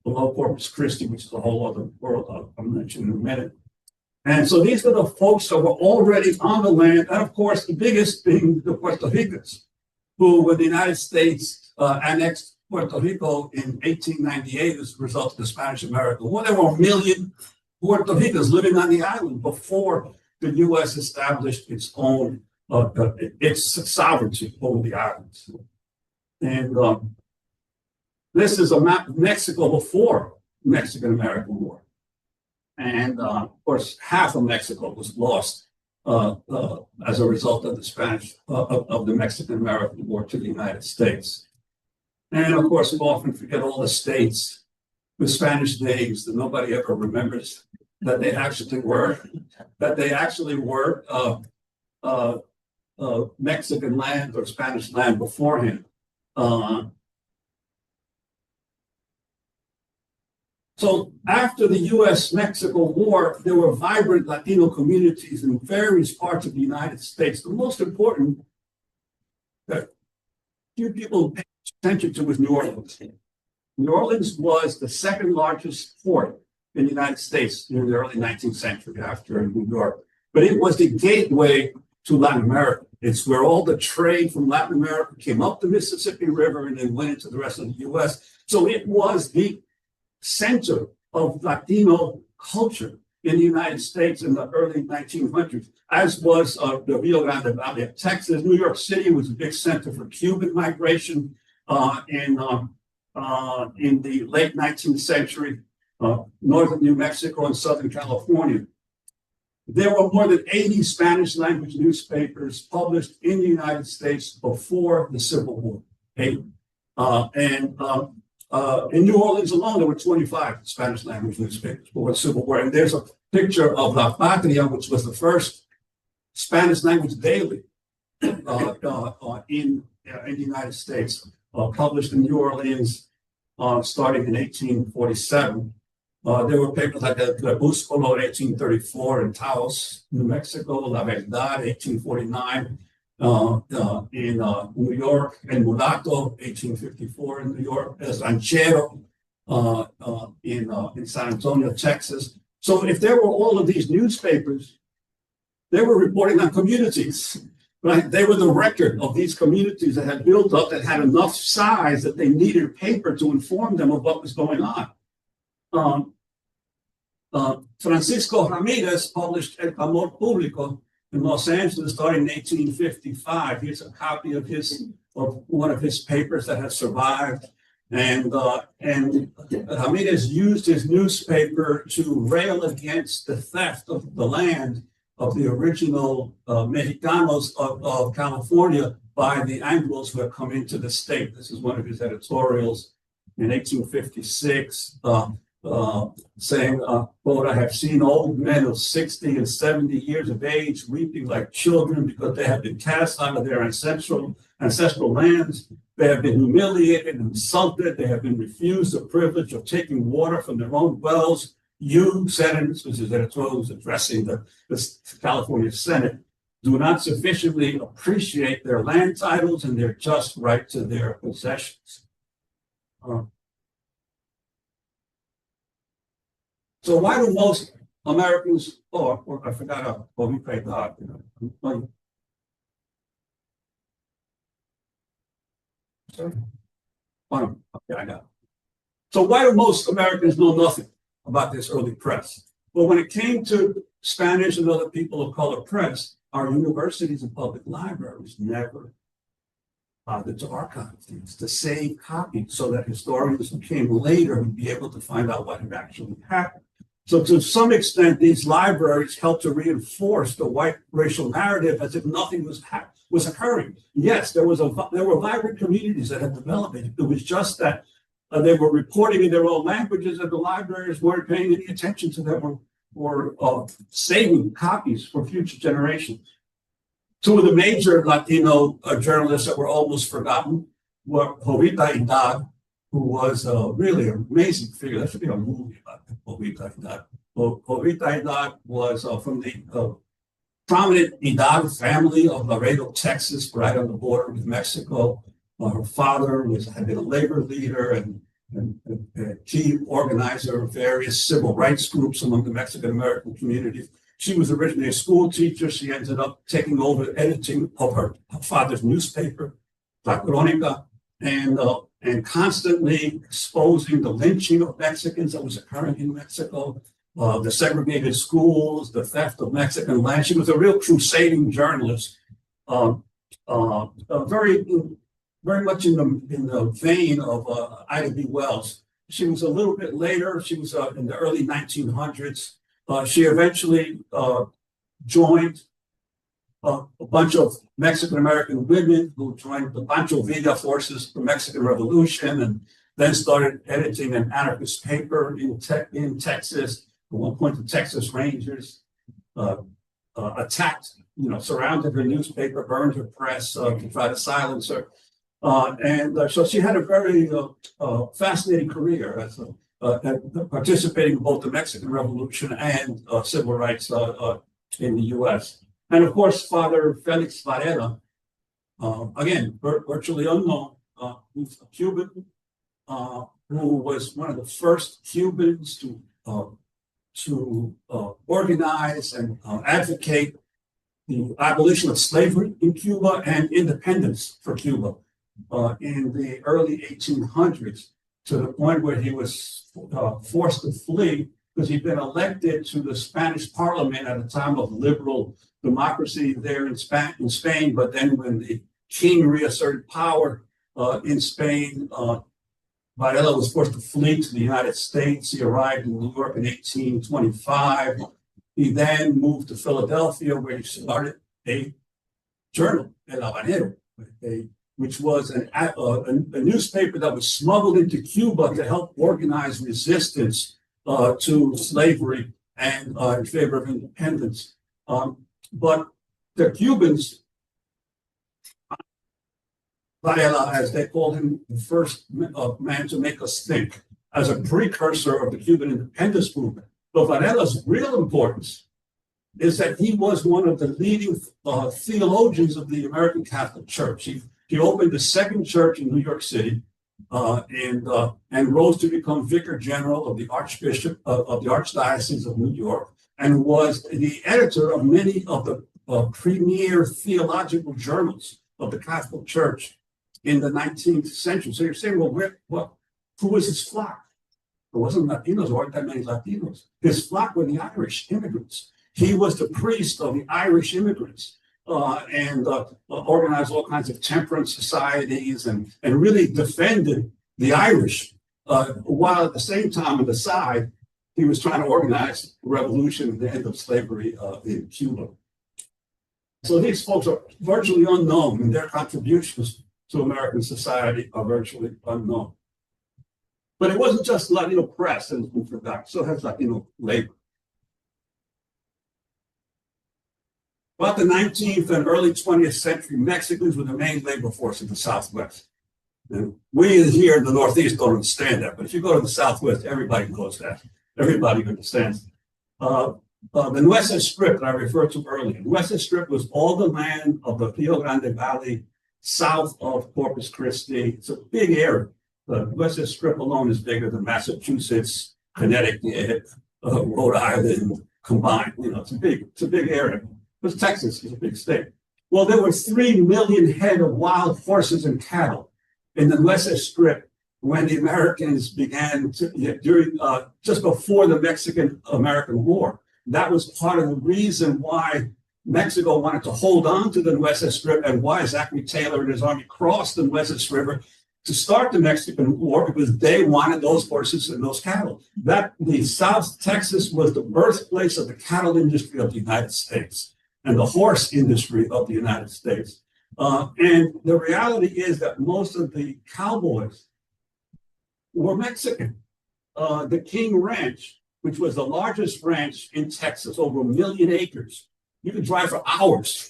below Corpus Christi, which is a whole other world I'll mention in a minute. And so these are the folks that were already on the land, and of course, the biggest being the Puerto Ricans, who, when the United States annexed Puerto Rico in 1898 as a result of the Spanish-American War, there were 1 million Puerto Ricans living on the island before the U.S. established its own its sovereignty over the islands. And this is a map of Mexico before the Mexican-American War. And of course, half of Mexico was lost as a result of the Spanish, of the Mexican-American War to the United States. And of course, we often forget all the states with Spanish names that nobody ever remembers that they actually were, Mexican land or Spanish land beforehand. So after the U.S.-Mexico War, there were vibrant Latino communities in various parts of the United States. The most important that few people pay attention to was New Orleans. New Orleans was the second largest port in the United States in the early 19th century after New York. But it was the gateway to Latin America. It's where all the trade from Latin America came up the Mississippi River and then went into the rest of the U.S. So it was the center of Latino culture in the United States in the early 1900s, as was the Rio Grande Valley of Texas. New York City was a big center for Cuban migration in the late 19th century, northern New Mexico and Southern California. There were more than 80 Spanish language newspapers published in the United States before the Civil War. In New Orleans alone, there were 25 Spanish language newspapers before the Civil War. And there's a picture of La Patria, which was the first Spanish language daily in the United States, published in New Orleans starting in 1847. There were papers like the Crepúsculo in 1834 in Taos, New Mexico, La Verdad, 1849 in New York, and Mulatto, 1854 in New York, as Ranchero in San Antonio, Texas. So if there were all of these newspapers, they were reporting on communities, right? They were the record of these communities that had built up, that had enough size that they needed paper to inform them of what was going on. Francisco Ramirez published El Clamor Público in Los Angeles starting in 1855. Here's a copy of one of his papers that has survived. And Ramirez used his newspaper to rail against the theft of the land of the original Mexicanos of California by the Anglos who had come into the state. This is one of his editorials in 1856. Saying, quote, I have seen old men of 60 and 70 years of age weeping like children because they have been cast out of their ancestral lands. They have been humiliated and insulted. They have been refused the privilege of taking water from their own wells. you senators, which is editorial was addressing the California Senate, do not sufficiently appreciate their land titles and their just right to their possessions. So why do most Americans, or I forgot, we pray God, sorry. Okay, I got it. So why do most Americans know nothing about this early press? Well, when it came to Spanish and other people of color press, our universities and public libraries never bothered to archive things, to save copies so that historians who came later would be able to find out what had actually happened. So to some extent, these libraries helped to reinforce the white racial narrative as if nothing was occurring. Yes, there were vibrant communities that had developed it. It was just that they were reporting in their own languages and the libraries weren't paying any attention to them or saving copies for future generations. Two of the major Latino journalists that were almost forgotten were Jovita Hidalgo, who was really an amazing figure. There should be a movie about Jovita Hidalgo. Jovita Hidalgo was from the prominent Hidalgo family of Laredo, Texas, right on the border with Mexico. Her father had been a labor leader and a key organizer of various civil rights groups among the Mexican American community. She was originally a school teacher. She ended up taking over editing of her father's newspaper, La Crónica, and constantly exposing the lynching of Mexicans that was occurring in Mexico, the segregated schools, the theft of Mexican land. She was a real crusading journalist, very much in the vein of Ida B. Wells. She was a little bit later. She was in the early 1900s. She eventually joined a bunch of Mexican American women who joined the Pancho Villa forces, the Mexican Revolution, and then started editing an anarchist paper in Texas. At one point, the Texas Rangers attacked, surrounded her newspaper, burned her press to try to silence her. So she had a very fascinating career as participating in both the Mexican Revolution and civil rights in the U.S. And of course, Father Felix Varela, again, virtually unknown, who's a Cuban, who was one of the first Cubans to organize and advocate the abolition of slavery in Cuba and independence for Cuba in the early 1800s, to the point where he was forced to flee because he'd been elected to the Spanish Parliament at a time of liberal democracy there in Spain. But then when the king reasserted power in Spain, Varela was forced to flee to the United States. He arrived in New York in 1825. He then moved to Philadelphia, where he started a journal, El Habanero, which was a newspaper that was smuggled into Cuba to help organize resistance to slavery and in favor of independence. But the Cubans, Varela, as they called him, the first man to make us think, as a precursor of the Cuban independence movement. But Varela's real importance is that he was one of the leading theologians of the American Catholic Church. He opened the second church in New York City and rose to become Vicar General of the Archbishop of the Archdiocese of New York, and was the editor of many of the premier theological journals of the Catholic Church in the 19th century. So you're saying, well, who was his flock? It wasn't Latinos, there weren't that many Latinos. His flock were the Irish immigrants. He was the priest of the Irish immigrants. And organized all kinds of temperance societies and really defended the Irish, while at the same time on the side, he was trying to organize the revolution and the end of slavery in Cuba. So these folks are virtually unknown, and their contributions to American society are virtually unknown. But it wasn't just Latino press, and we forgot, so has Latino labor. About the 19th and early 20th century, Mexicans were the main labor force in the Southwest. And we here in the Northeast don't understand that, but if you go to the Southwest, everybody knows that. everybody understands. The Nueces Strip that I referred to earlier, Nueces Strip was all the land of the Rio Grande Valley south of Corpus Christi. It's a big area. The Nueces Strip alone is bigger than Massachusetts, Connecticut, Rhode Island combined. You know, it's a big area. Because Texas is a big state. Well, there were 3 million head of wild horses and cattle in the Nueces Strip when the Americans began to, during just before the Mexican-American War. That was part of the reason why Mexico wanted to hold on to the Nueces Strip and why Zachary Taylor and his army crossed the Nueces River to start the Mexican War, because they wanted those horses and those cattle. That the South Texas was the birthplace of the cattle industry of the United States and the horse industry of the United States. And the reality is that most of the cowboys were Mexican. The King Ranch, which was the largest ranch in Texas, over 1 million acres. You could drive for hours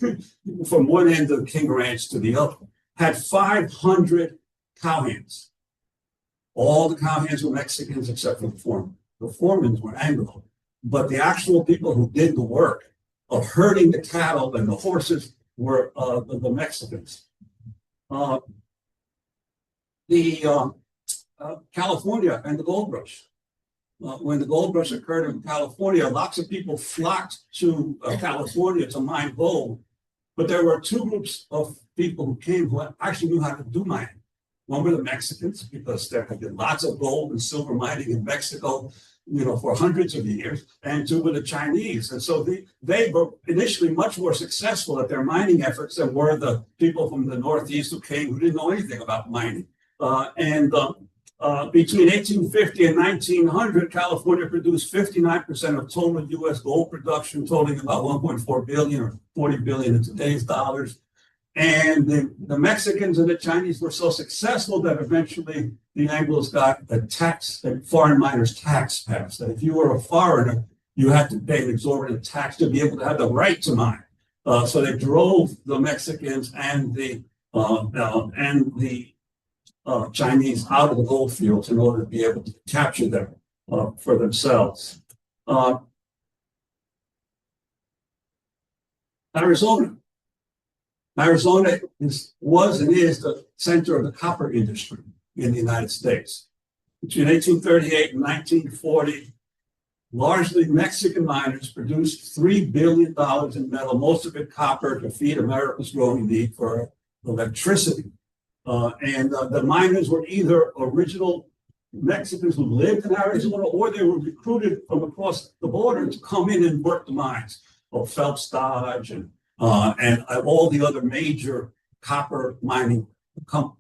from one end of the King Ranch to the other. Had 500 cowhands. All the cowhands were Mexicans except for the foreman. The foremen were Anglo. But the actual people who did the work of herding the cattle and the horses were the Mexicans. California and the gold rush. When the gold rush occurred in California, lots of people flocked to California to mine gold. But there were two groups of people who came who actually knew how to do mining. One were the Mexicans, because there had been lots of gold and silver mining in Mexico, you know, for hundreds of years, and two were the Chinese. And so they were initially much more successful at their mining efforts than were the people from the Northeast who came, who didn't know anything about mining. Between 1850 and 1900, California produced 59% of total U.S. gold production, totaling about 1.4 billion or 40 billion in today's dollars. And the Mexicans and the Chinese were so successful that eventually the Anglos got a foreign miners tax passed. That if you were a foreigner, you had to pay an exorbitant tax to be able to have the right to mine. So they drove the Mexicans and the Chinese out of the gold fields in order to be able to capture them for themselves. Arizona was and is the center of the copper industry in the United States. Between 1838 and 1940, largely Mexican miners produced $3 billion in metal, most of it copper, to feed America's growing need for electricity. The miners were either original Mexicans who lived in Arizona, or they were recruited from across the border to come in and work the mines of Phelps Dodge and all the other major copper mining companies.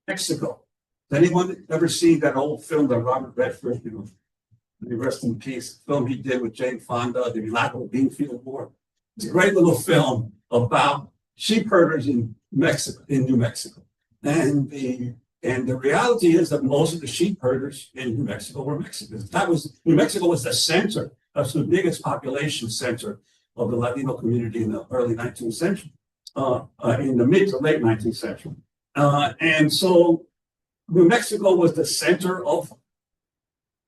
Mexico. Has anyone ever seen that old film that Robert Redford, you know, may rest in peace, film he did with Jane Fonda, the Milagro Beanfield War? It's a great little film about sheep herders in Mexico, in New Mexico. And the reality is that most of the sheep herders in New Mexico were Mexicans. New Mexico was the center, that's the biggest population center of the Latino community in the early 19th century, in the mid to late 19th century. And so New Mexico was the center of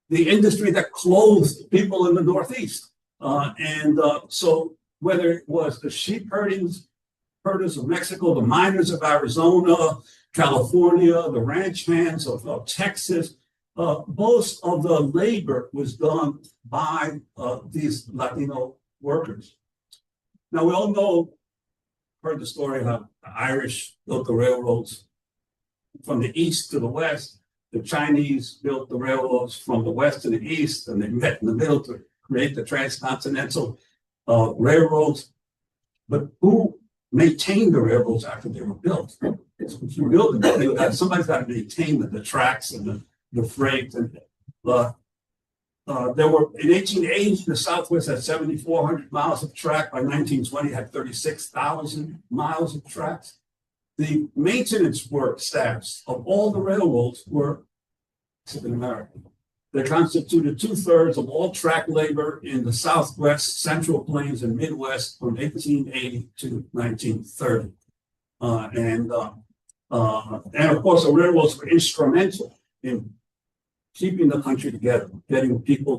the industry that clothed people in the Northeast. So whether it was the sheep herders of Mexico, the miners of Arizona, California, the ranch hands of Texas, most of the labor was done by these Latino workers. Now, we all heard the story of how the Irish built the railroads from the east to the west. The Chinese built the railroads from the west to the east, and they met in the middle to create the transcontinental railroads. But who maintained the railroads after they were built? If you build them, somebody's got to maintain the tracks and the freight. And there were, in 1880, the Southwest had 7,400 miles of track. By 1920, had 36,000 miles of tracks. The maintenance work staffs of all the railroads were Mexican American. They constituted 2/3 of all track labor in the Southwest, Central Plains, and Midwest from 1880 to 1930. And of course, the railroads were instrumental in keeping the country together, getting people,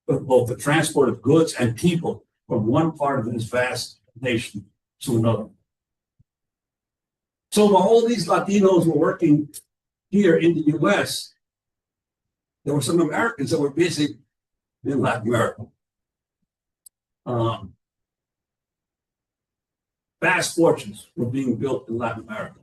both the transport of goods and people from one part of this vast nation to another. So while all these Latinos were working here in the US, there were some Americans that were busy in Latin America. Vast fortunes were being built in Latin America.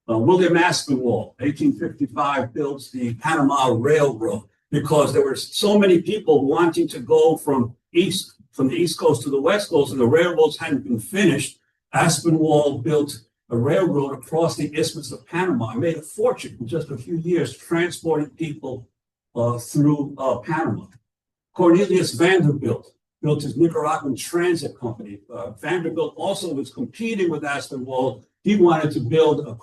William Aspinwall, 1855, builds the Panama Railroad because there were so many people wanting to go from the East Coast to the West Coast, and the railroads hadn't been finished. Aspinwall built a railroad across the Isthmus of Panama and made a fortune in just a few years transporting people through Panama. Cornelius Vanderbilt built his Nicaraguan Transit Company. Vanderbilt also was competing with Aspinwall. He wanted to build a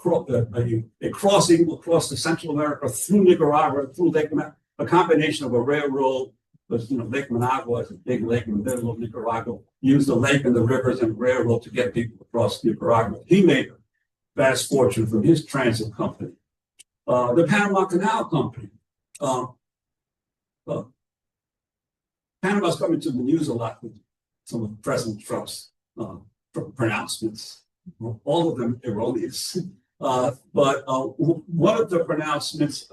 crossing across the Central America through Nicaragua, through Lake Managua, a combination of a railroad, because Lake Managua is a big lake in the middle of Nicaragua, used the lake and the rivers and railroad to get people across Nicaragua. He made a vast fortune from his transit company. The Panama Canal Company. Panama's coming to the news a lot with some of President Trump's pronouncements, all of them erroneous. But one of the pronouncements,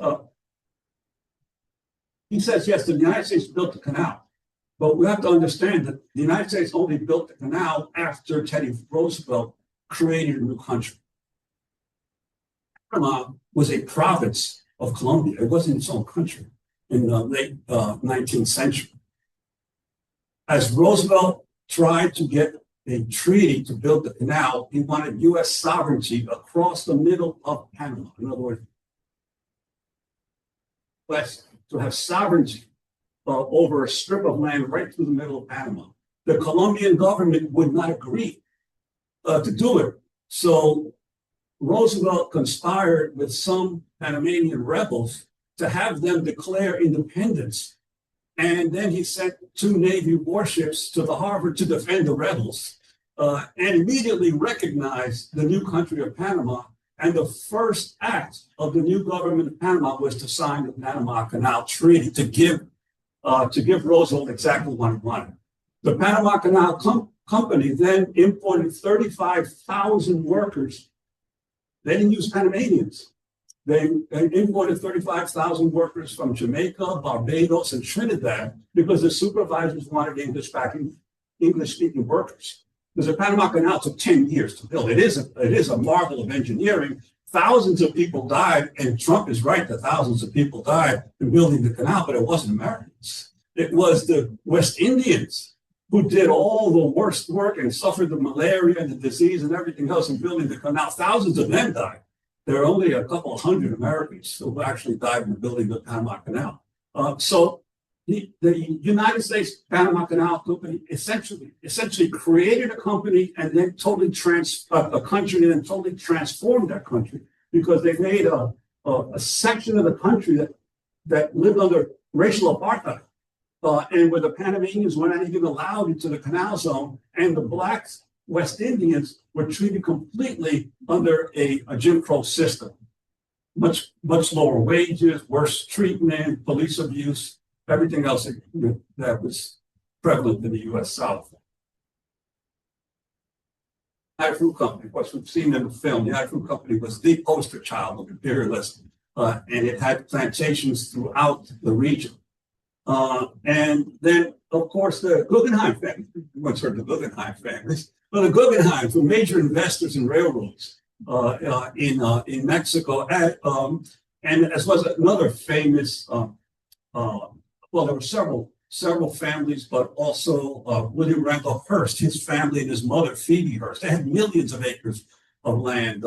he says, yes, the United States built the canal, but we have to understand that the United States only built the canal after Teddy Roosevelt created a new country. Panama was a province of Colombia. It wasn't its own country in the late 19th century. As Roosevelt tried to get a treaty to build the canal, he wanted U.S. sovereignty across the middle of Panama. In other words, West to have sovereignty over a strip of land right through the middle of Panama. The Colombian government would not agree to do it. So Roosevelt conspired with some Panamanian rebels to have them declare independence. And then he sent 2 Navy warships to the harbor to defend the rebels, and immediately recognized the new country of Panama. And the first act of the new government of Panama was to sign the Panama Canal Treaty to give Roosevelt exactly what he wanted. The Panama Canal Company then imported 35,000 workers. They didn't use Panamanians. They imported 35,000 workers from Jamaica, Barbados, and Trinidad because the supervisors wanted English-speaking workers. Because the Panama Canal took 10 years to build. It is a marvel of engineering. Thousands of people died, and Trump is right that thousands of people died in building the canal, but it wasn't Americans. It was the West Indians who did all the worst work and suffered the malaria and the disease and everything else in building the canal. Thousands of them died. There are only a couple hundred Americans who actually died in building the Panama Canal. So the United States Panama Canal Company essentially created a company and then totally a country and then totally transformed that country because they made a section of the country that lived under racial apartheid. And where the Panamanians were not even allowed into the canal zone, and the blacks, West Indians, were treated completely under a Jim Crow system. Much lower wages, worse treatment, police abuse, everything else that was prevalent in the U.S. South. The Fruit Company, what we've seen in the film, the Fruit Company was the poster child of imperialism, and it had plantations throughout the region. And then, of course, the Guggenheim family. You once heard of the Guggenheim families. Well, the Guggenheims were major investors in railroads in Mexico, and as was another famous. Well, there were several families, but also William Randolph Hearst, his family, and his mother Phoebe Hearst. They had millions of acres of land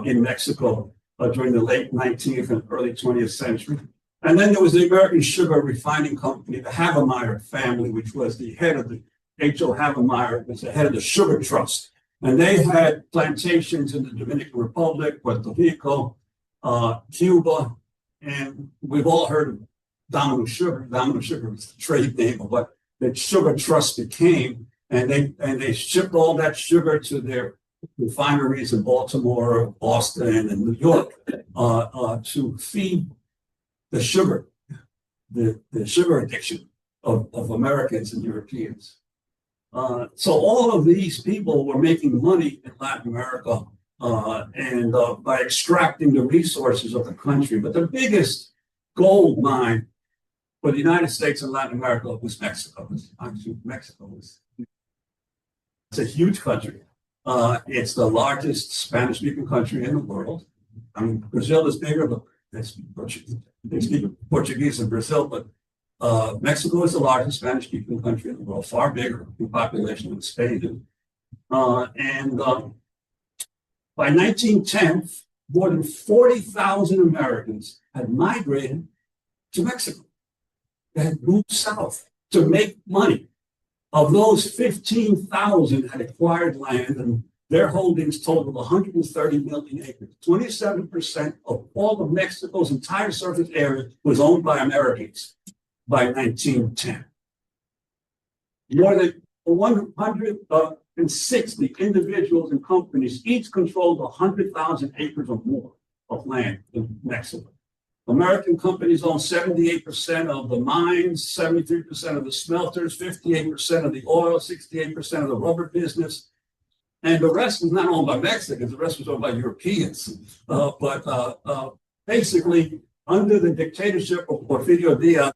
in Mexico during the late 19th and early 20th century. And then there was the American Sugar Refining Company, the Havemeyer family, which was the head of the H.O. Havemeyer, was the head of the Sugar Trust. And they had plantations in the Dominican Republic, Puerto Rico, Cuba, and we've all heard of Domino Sugar. Domino Sugar was the trade name of what the Sugar Trust became. And they shipped all that sugar to their refineries in Baltimore, Boston, and New York to feed the sugar the sugar addiction of Americans and Europeans. So all of these people were making money in Latin America and by extracting the resources of the country. But the biggest gold mine for the United States and Latin America was Mexico. Actually, Mexico is it's a huge country. It's the largest Spanish-speaking country in the world. I mean, Brazil is bigger, but they speak Portuguese in Brazil, but Mexico is the largest Spanish-speaking country in the world, far bigger in population than Spain. And by 1910, more than 40,000 Americans had migrated to Mexico. They had moved south to make money. Of those, 15,000 had acquired land, and their holdings totaled 130 million acres. 27% of all of Mexico's entire surface area was owned by Americans by 1910. More than 160 individuals and companies each controlled 100,000 acres or more of land in Mexico. American companies own 78% of the mines, 73% of the smelters, 58% of the oil, 68% of the rubber business. And the rest was not owned by Mexicans, the rest was owned by Europeans. Basically, under the dictatorship of Porfirio Diaz,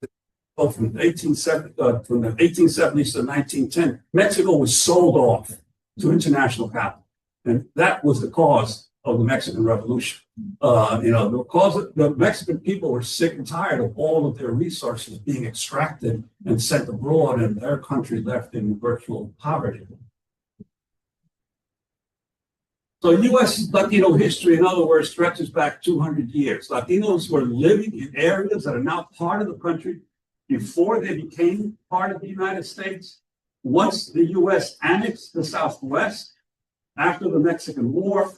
from the 1870s to 1910, Mexico was sold off to international capital. And that was the cause of the Mexican Revolution. The Mexican people were sick and tired of all of their resources being extracted and sent abroad, and their country left in virtual poverty. So U.S. Latino history, in other words, stretches back 200 years. Latinos were living in areas that are now part of the country before they became part of the United States. Once the U.S. annexed the Southwest, after the Mexican War,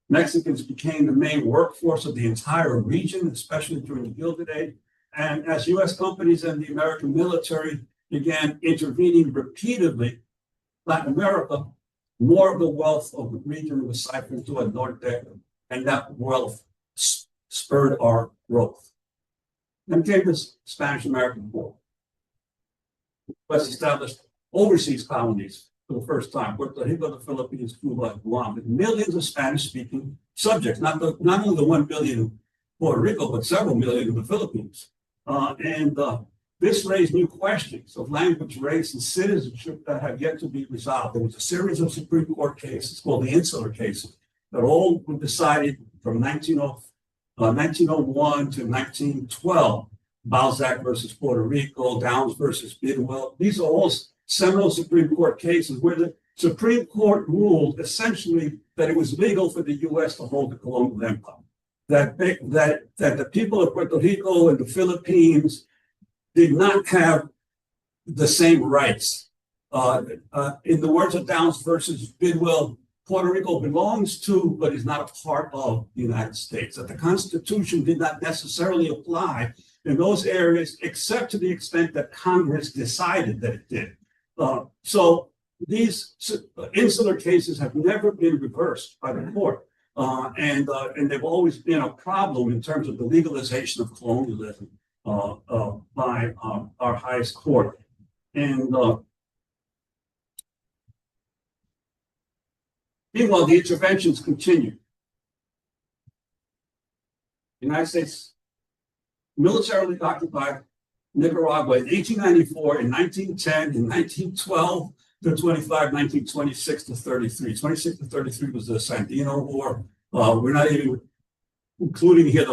Mexicans became the main workforce of the entire region, especially during the Gilded Age. And as U.S. companies and the American military began intervening repeatedly, Latin America, more of the wealth of the region was siphoned to a norte, and that wealth spurred our growth. Then came the Spanish-American War. U.S. established overseas colonies for the first time, Puerto Rico, the Philippines, Cuba, and Guam, with millions of Spanish-speaking subjects, not only the 1 million in Puerto Rico, but several million in the Philippines. This raised new questions of language, race, and citizenship that have yet to be resolved. There was a series of Supreme Court cases called the Insular cases that all were decided from 1901 to 1912. Balzac versus Puerto Rico, Downs versus Bidwell. These are all seminal Supreme Court cases where the Supreme Court ruled essentially that it was legal for the U.S. to hold the colonial empire. That the people of Puerto Rico and the Philippines did not have the same rights. In the words of Downs versus Bidwell, Puerto Rico belongs to, but is not a part of the United States. That the Constitution did not necessarily apply in those areas, except to the extent that Congress decided that it did. So these insular cases have never been reversed by the court. And they've always been a problem in terms of the legalization of colonialism by our highest court. And meanwhile, the interventions continue. The United States militarily occupied Nicaragua in 1894, in 1910, in 1912 to 25, 1926 to 33. 26 to 33 was the Sandino War. We're not even including here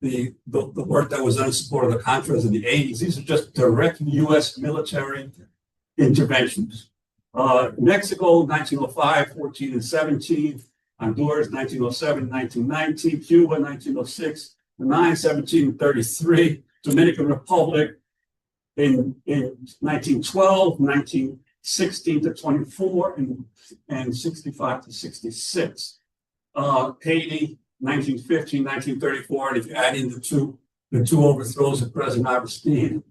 the work that was done in support of the Contras in the 80s. These are just direct U.S. military interventions. Mexico, 1905, 14, and 17. Honduras, 1907, 1919. Cuba, 1906, 9, 17, and 33. Dominican Republic in 1912, 1916 to 24, and 65 to 66. Haiti, 1915, 1934, and if you add in the two overthrows of President Agustin,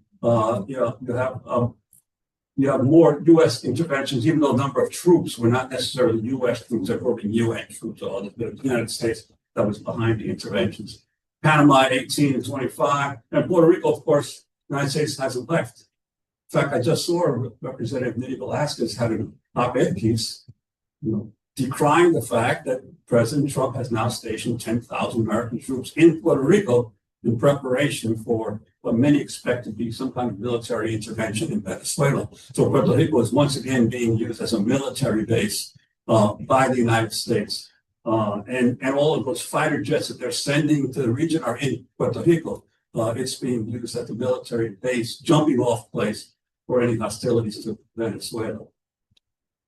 you have more U.S. interventions, even though the number of troops were not necessarily U.S. troops, they were UN troops, or the United States that was behind the interventions. Panama at 18 and 25, and Puerto Rico, of course, the United States hasn't left. In fact, I just saw Representative Nidhi Velasquez had an op-ed piece, decrying the fact that President Trump has now stationed 10,000 American troops in Puerto Rico in preparation for what many expect to be some kind of military intervention in Venezuela. So Puerto Rico is once again being used as a military base by the United States. And all of those fighter jets that they're sending to the region are in Puerto Rico. It's being used as a military base, jumping off place for any hostilities to Venezuela.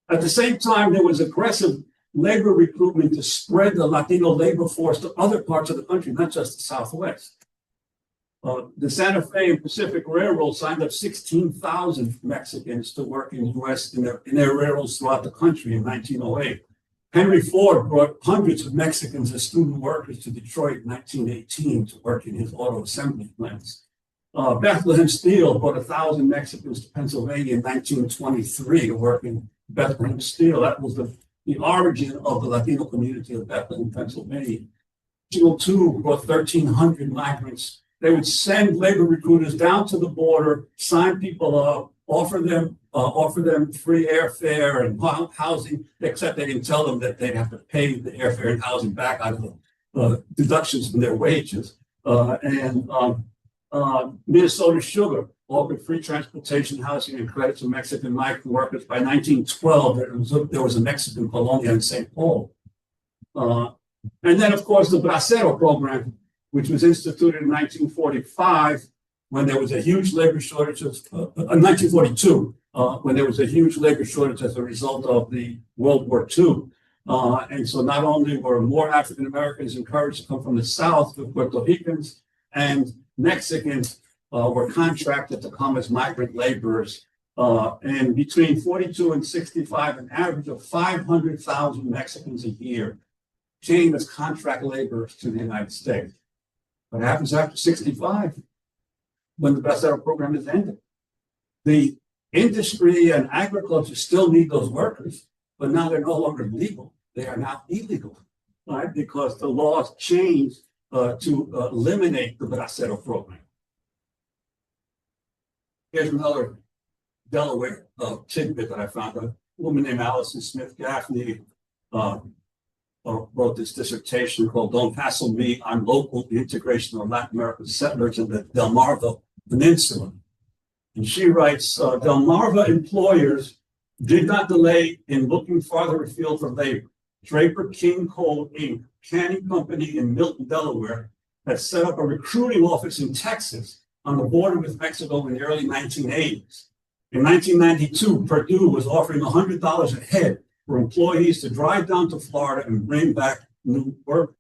At the same time, there was aggressive labor recruitment to spread the Latino labor force to other parts of the country, not just the Southwest. The Santa Fe and Pacific Railroad signed up 16,000 Mexicans to work in the U.S. in their railroads throughout the country in 1908. Henry Ford brought hundreds of Mexicans as student workers to Detroit in 1918 to work in his auto assembly plants. Bethlehem Steel brought 1,000 Mexicans to Pennsylvania in 1923 to work in Bethlehem Steel. That was the origin of the Latino community of Bethlehem, Pennsylvania. Regional 2 brought 1,300 migrants. They would send labor recruiters down to the border, sign people up, offer them free airfare and housing, except they didn't tell them that they'd have to pay the airfare and housing back out of the deductions from their wages. Minnesota Sugar offered free transportation, housing, and credit to Mexican migrant workers. By 1912, there was a Mexican colonia in St. Paul. And then, of course, the Bracero program, which was instituted in 1945 when there was a huge labor shortage, 1942, when there was a huge labor shortage as a result of the World War II. And so not only were more African Americans encouraged to come from the South, but Puerto Ricans and Mexicans were contracted to come as migrant laborers. And between 42 and 65, an average of 500,000 Mexicans a year came as contract laborers to the United States. What happens after 65, when the Bracero program is ended? The industry and agriculture still need those workers, but now they're no longer legal. They are now illegal, right? Because the laws changed to eliminate the Bracero program. Here's another Delaware tidbit that I found. A woman named Allison Smith Gaffney wrote this dissertation called "Don't Hassle Me on Local Integration of Latin American Settlers in the Delmarva Peninsula." And she writes, Delmarva employers did not delay in looking farther afield for labor. Draper King Coal Inc., canning company in Milton, Delaware, had set up a recruiting office in Texas on the border with Mexico in the early 1980s. In 1992, Purdue was offering $100 a head for employees to drive down to Florida and bring back new work.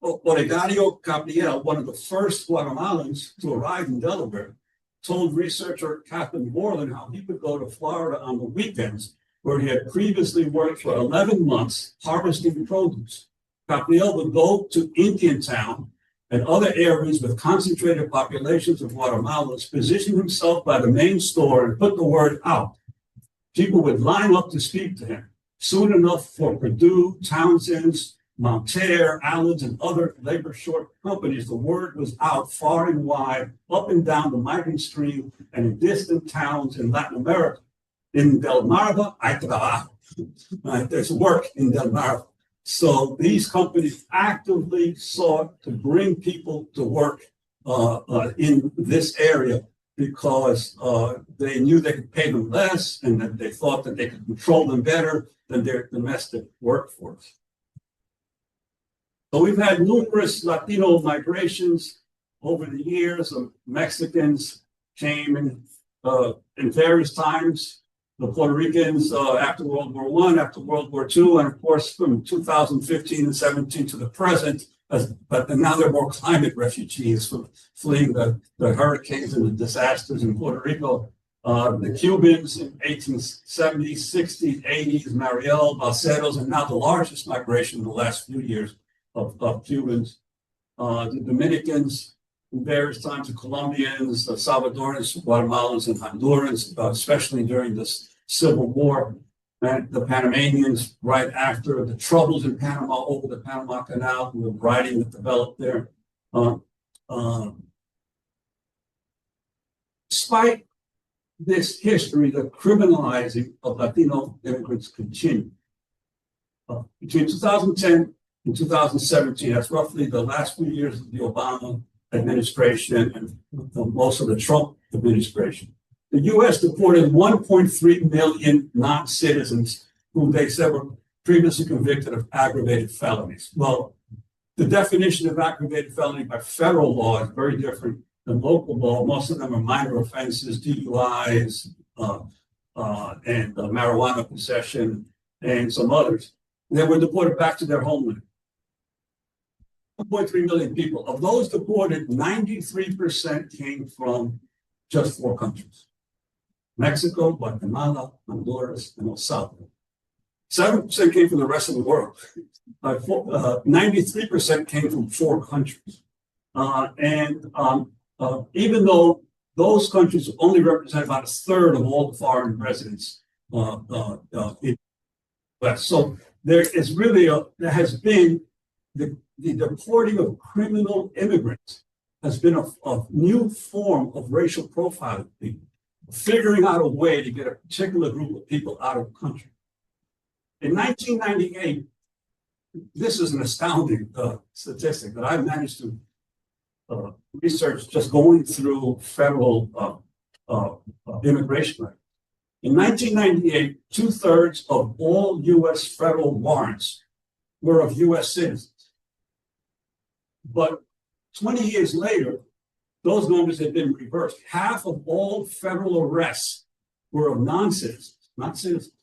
Olegario Gabriel, one of the first Guatemalans to arrive in Delaware, told researcher Catherine Borland how he would go to Florida on the weekends, where he had previously worked for 11 months harvesting produce. Gabriel would go to Indian Town and other areas with concentrated populations of Guatemalans, position himself by the main store and put the word out. People would line up to speak to him. Soon enough for Purdue, Townsend's, Monterre, Allen's, and other labor short companies, the word was out far and wide, up and down the migrant stream and in distant towns in Latin America. In Delmarva, hay trabajo. There's work in Delmarva. So these companies actively sought to bring people to work in this area because they knew they could pay them less and that they thought that they could control them better than their domestic workforce. So we've had numerous Latino migrations over the years. Mexicans came in various times. The Puerto Ricans after World War I, after World War II, and of course from 2015 and 17 to the present. But now they're more climate refugees from fleeing the hurricanes and the disasters in Puerto Rico. The Cubans in 1870s, 60s, 80s, Mariel, Balseros, and now the largest migration in the last few years of Cubans. The Dominicans in various times, the Colombians, the Salvadorans, Guatemalans, and Hondurans, especially during this Civil War. And the Panamanians right after the troubles in Panama over the Panama Canal, the writing that developed there. Despite this history, the criminalizing of Latino immigrants continued. Between 2010 and 2017, that's roughly the last few years of the Obama administration and most of the Trump administration, the U.S. deported 1.3 million non-citizens who they said were previously convicted of aggravated felonies. Well, the definition of aggravated felony by federal law is very different than local law. Most of them are minor offenses, DUIs, and marijuana possession, and some others. They were deported back to their homeland. 1.3 million people. Of those deported, 93% came from just 4 countries: Mexico, Guatemala, Honduras, and El Salvador. 7% came from the rest of the world. 93% came from 4 countries. Even though those countries only represent about a third of all the foreign residents in the West. So there is really there has been the deporting of criminal immigrants has been a new form of racial profiling people, figuring out a way to get a particular group of people out of the country. In 1998, this is an astounding statistic that I managed to research just going through federal immigration records. In 1998, 2/3 of all U.S. federal warrants were of U.S. citizens. But 20 years later, those numbers had been reversed. Half of all federal arrests were of non-citizens, not citizens.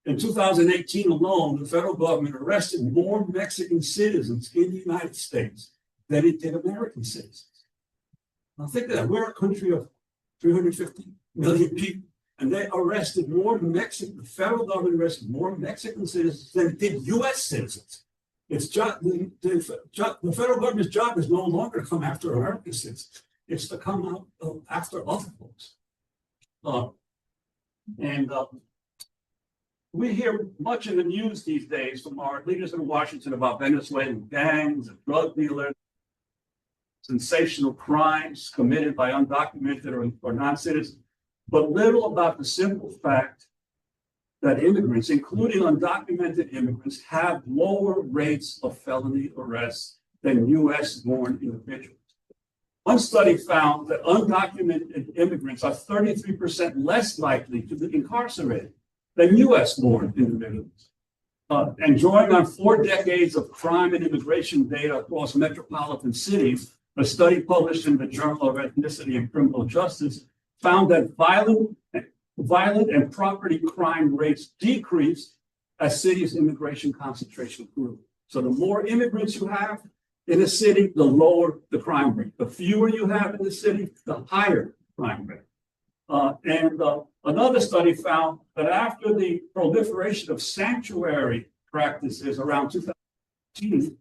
In 2018 alone, the federal government arrested more Mexican citizens in the United States than it did American citizens. Now think of that. We're a country of 350 million people, and they arrested more Mexican, the federal government arrested more Mexican citizens than it did U.S. citizens. It's just the federal government's job is no longer to come after American citizens. It's to come out after other folks. We hear much in the news these days from our leaders in Washington about Venezuelan gangs and drug dealers, sensational crimes committed by undocumented or non-citizens, but little about the simple fact that immigrants, including undocumented immigrants, have lower rates of felony arrests than U.S.-born individuals. One study found that undocumented immigrants are 33% less likely to be incarcerated than U.S.-born individuals. And drawing on 4 decades of crime and immigration data across metropolitan cities, a study published in the Journal of Ethnicity and Criminal Justice found that violent and property crime rates decreased as cities' immigration concentration grew. So the more immigrants you have in a city, the lower the crime rate. The fewer you have in the city, the higher crime rate. Another study found that after the proliferation of sanctuary practices around 2015,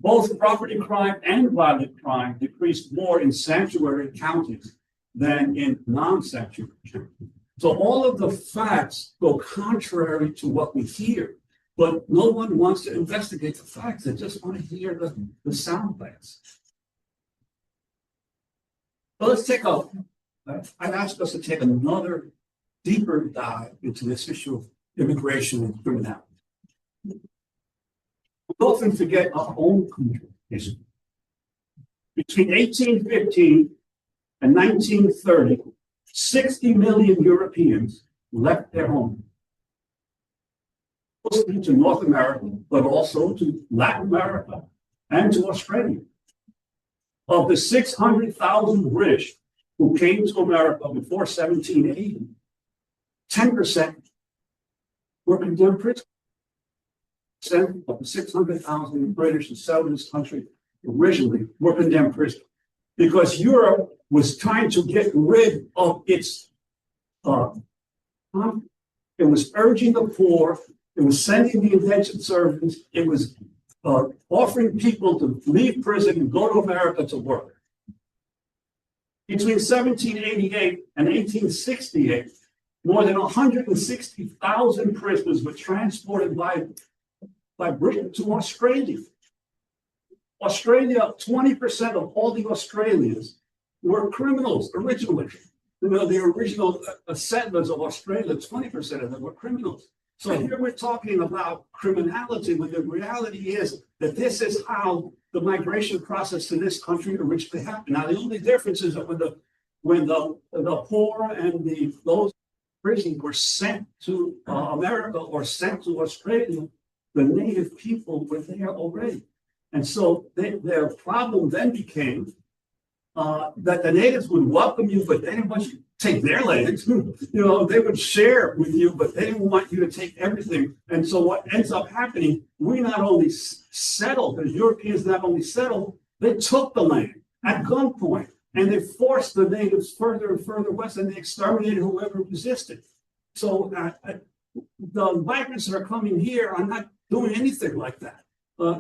both property crime and violent crime decreased more in sanctuary counties than in non-sanctuary counties. So all of the facts go contrary to what we hear, but no one wants to investigate the facts. They just want to hear the sound bites. So let's take I've asked us to take another deeper dive into this issue of immigration and criminality. We often forget our own country history. Between 1815 and 1930, 60 million Europeans left their home, mostly to North America, but also to Latin America and to Australia. Of the 600,000 British who came to America before 1780, 10% were condemned prison. 10% of the 600,000 British who settled this country originally were condemned prison because Europe was trying to get rid of its it was urging the poor, it was sending the indentured servants, it was offering people to leave prison and go to America to work. Between 1788 and 1868, more than 160,000 prisoners were transported by Britain to Australia. Australia, 20% of all the Australians were criminals originally. You know, the original settlers of Australia, 20% of them were criminals. So here we're talking about criminality, when the reality is that this is how the migration process to this country originally happened. Now, the only difference is that when the poor and those prisoners were sent to America or sent to Australia, the native people were there already. And so their problem then became that the natives would welcome you, but they didn't want you to take their lands. You know, they would share with you, but they didn't want you to take everything. And so what ends up happening, we not only settled, the Europeans not only settled, they took the land at gunpoint and they forced the natives further and further west, and they exterminated whoever resisted. So the migrants that are coming here are not doing anything like that.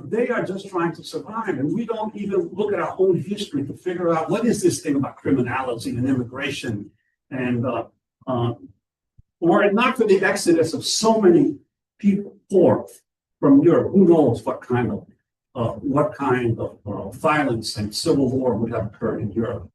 They are just trying to survive, and we don't even look at our own history to figure out what is this thing about criminality and immigration, and were it not for the exodus of so many people forth from Europe, who knows what kind of violence and civil war would have occurred in Europe.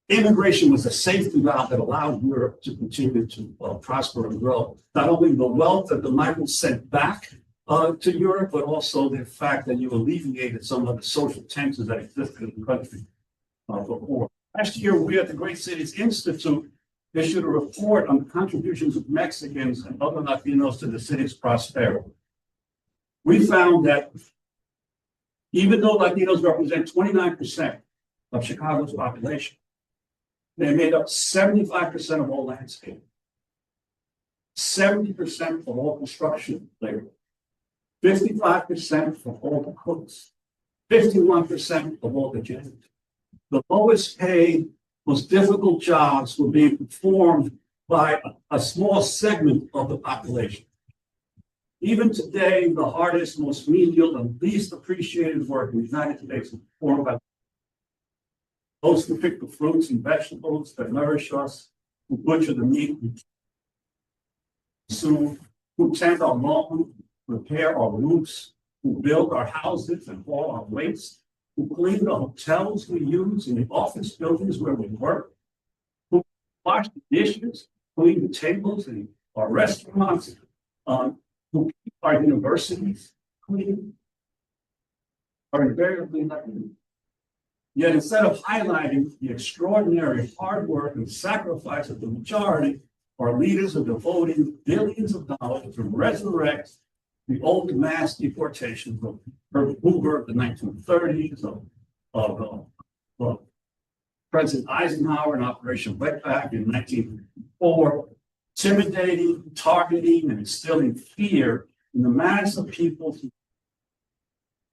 Immigration was a safety valve that allowed Europe to continue to prosper and grow. Not only the wealth that the migrants sent back to Europe, but also the fact that you alleviated some of the social tensions that existed in the country before. Last year, we at the Great Cities Institute issued a report on the contributions of Mexicans and other Latinos to the city's prosperity. We found that even though Latinos represent 29% of Chicago's population, they made up 75% of all landscaping, 70% of all construction labor, 55% of all the cooks, 51% of all the janitors. The lowest paid, most difficult jobs were being performed by a small segment of the population. Even today, the hardest, most menial, and least appreciated work in the United States is performed by those who pick the fruits and vegetables that nourish us, who butcher the meat, who tend our lawn, repair our roofs, who build our houses and haul our waste, who clean the hotels we use and the office buildings where we work, who wash the dishes, clean the tables in our restaurants, who keep our universities clean, are invariably Latino. Yet instead of highlighting the extraordinary hard work and sacrifice of the majority, our leaders are devoting billions of dollars to resurrect the old mass deportations of Herbert Hoover of the 1930s, of President Eisenhower in Operation Wetback in 1904, intimidating, targeting, and instilling fear in the mass of people who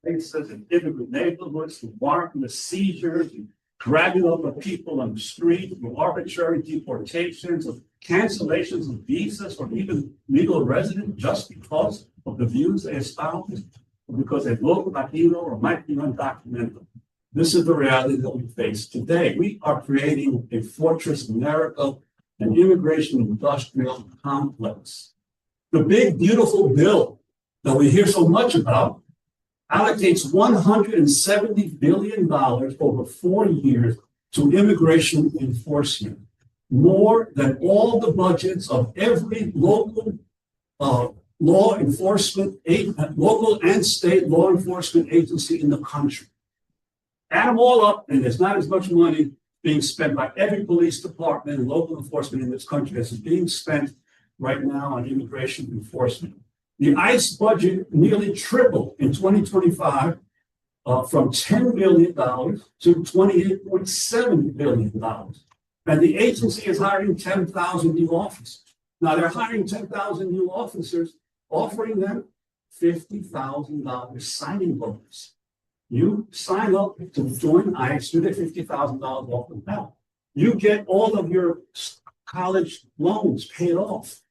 places and immigrant neighborhoods, through warrantless seizures, and grabbing up of people on the street, through arbitrary deportations, of cancellations of visas, or even legal residence just because of the views they espouse, or because they look Latino or might be undocumented. This is the reality that we face today. We are creating a fortress America, an immigration industrial complex. The big, beautiful bill that we hear so much about allocates $170 billion over 4 years to immigration enforcement, more than all the budgets of every local law enforcement, local and state law enforcement agency in the country. Add them all up, and there's not as much money being spent by every police department and local enforcement in this country as is being spent right now on immigration enforcement. The ICE budget nearly tripled in 2025 from $10 billion to $28.7 billion. And the agency is hiring 10,000 new officers. Now they're hiring 10,000 new officers, offering them $50,000 signing bonus. You sign up to join ICE, you get $50,000 off the bat. You get all of your college loans paid off,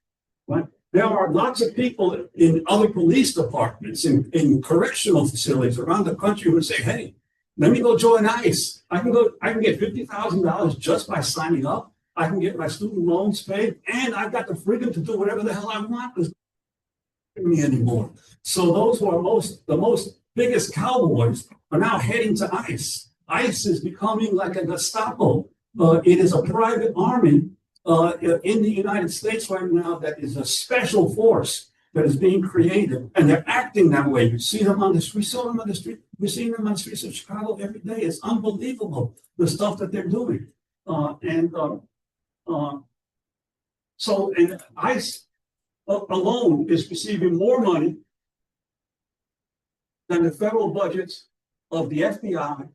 right? There are lots of people in other police departments, in correctional facilities around the country who say, hey, let me go join ICE. I can get $50,000 just by signing up. I can get my student loans paid, and I've got the freedom to do whatever the hell I want. It's not me anymore. So those who are the most biggest cowboys are now heading to ICE. ICE is becoming like a Gestapo It is a private army in the United States right now that is a special force that is being created, and they're acting that way. You see them on the street. We saw them on the street. We're seeing them on the streets of Chicago every day. It's unbelievable the stuff that they're doing. So ICE alone is receiving more money than the federal budgets of the FBI,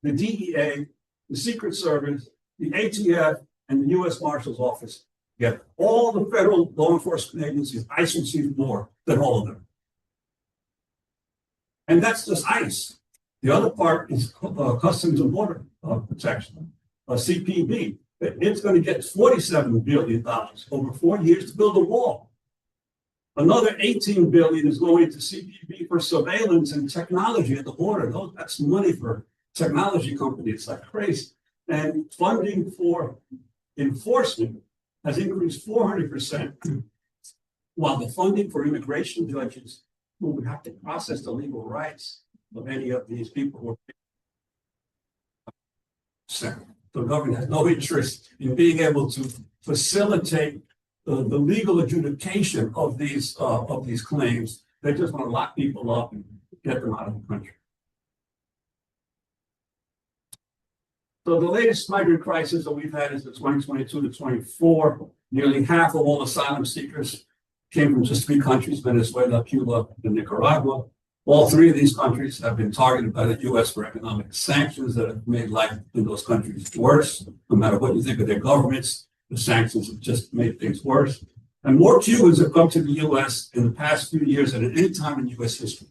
the DEA, the Secret Service, the ATF, and the U.S. Marshal's Office. Yet all the federal law enforcement agencies, ICE receives more than all of them. And that's just ICE. The other part is Customs and Border Protection, CPB. It's going to get $47 billion over 4 years to build a wall. Another $18 billion is going to CPB for surveillance and technology at the border. That's money for technology companies like crazy. And funding for enforcement has increased 400%, while the funding for immigration judges who would have to process the legal rights of any of these people who are the government has no interest in being able to facilitate the legal adjudication of these claims. They just want to lock people up and get them out of the country. So the latest migrant crisis that we've had is the 2022 to 24. Nearly half of all asylum seekers came from just 3 countries: Venezuela, Cuba, and Nicaragua. All 3 of these countries have been targeted by the U.S. for economic sanctions that have made life in those countries worse. No matter what you think of their governments, the sanctions have just made things worse. And more Cubans have come to the U.S. in the past few years than at any time in U.S. history.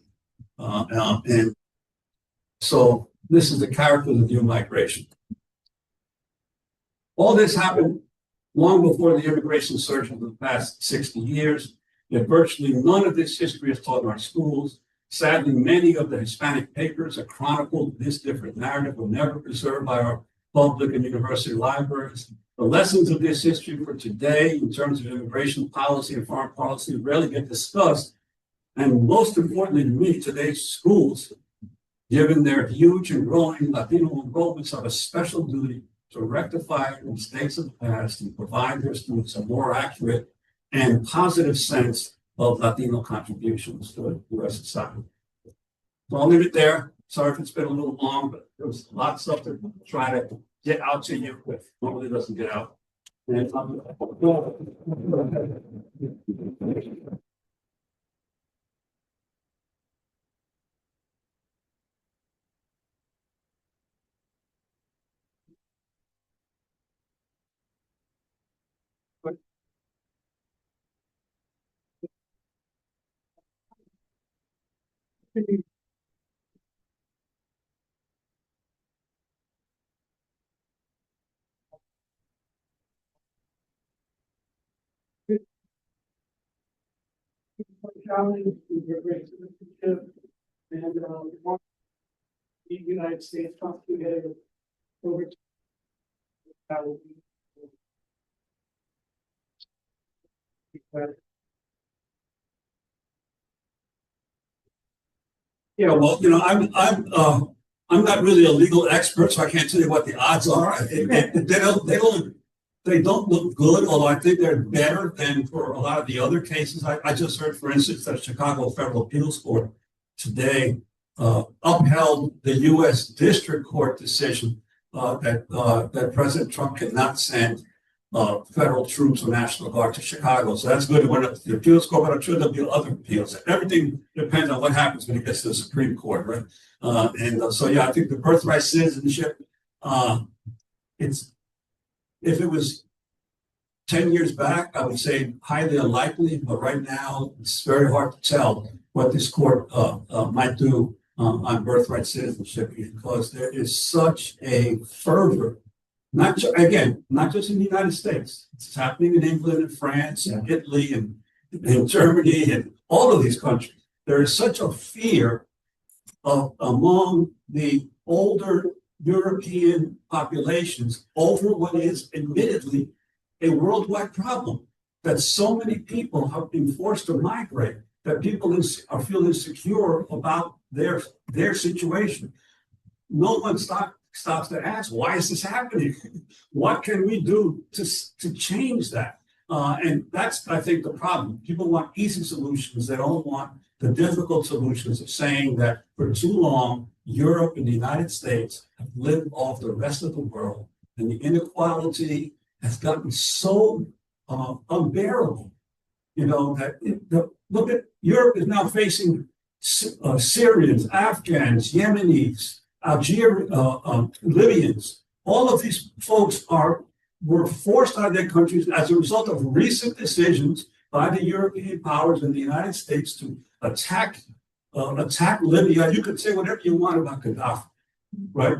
And so this is the character of new migration. All this happened long before the immigration surge of the past 60 years, yet virtually none of this history is taught in our schools. Sadly, many of the Hispanic papers that chronicled this different narrative were never preserved by our public and university libraries. The lessons of this history for today, in terms of immigration policy and foreign policy, rarely get discussed. And most importantly to me, today's schools, given their huge and growing Latino enrollments, have a special duty to rectify mistakes of the past and provide their students a more accurate and positive sense of Latino contributions to U.S. society. So I'll leave it there. Sorry if it's been a little long, but there was a lot of stuff to try to get out to you with. Normally doesn't get out. And the United States comes together over yeah, well, I'm not really a legal expert, so I can't tell you what the odds are. They don't look good, although I think they're better than for a lot of the other cases. I just heard, for instance, that Chicago Federal Appeals Court today upheld the U.S. District Court decision that President Trump cannot send federal troops or National Guard to Chicago. So that's good. It went up to the appeals court, but I'm sure there'll be other appeals. Everything depends on what happens when it gets to the Supreme Court, right? So yeah, I think the birthright citizenship, if it was 10 years back, I would say highly unlikely, but right now it's very hard to tell what this court might do on birthright citizenship, because there is such a fervor, not just in the United States. It's happening in England and France and Italy and Germany and all of these countries. There is such a fear among the older European populations over what is admittedly a worldwide problem, that so many people have been forced to migrate, that people are feeling insecure about their situation. No one stops to ask, why is this happening? What can we do to change that? And that's, I think, the problem. People want easy solutions. They don't want the difficult solutions of saying that for too long, Europe and the United States have lived off the rest of the world, and the inequality has gotten so unbearable. You know, look at Europe is now facing Syrians, Afghans, Yemenis, Libyans. All of these folks were forced out of their countries as a result of recent decisions by the European powers and the United States to attack Libya. You could say whatever you want about Gaddafi, right?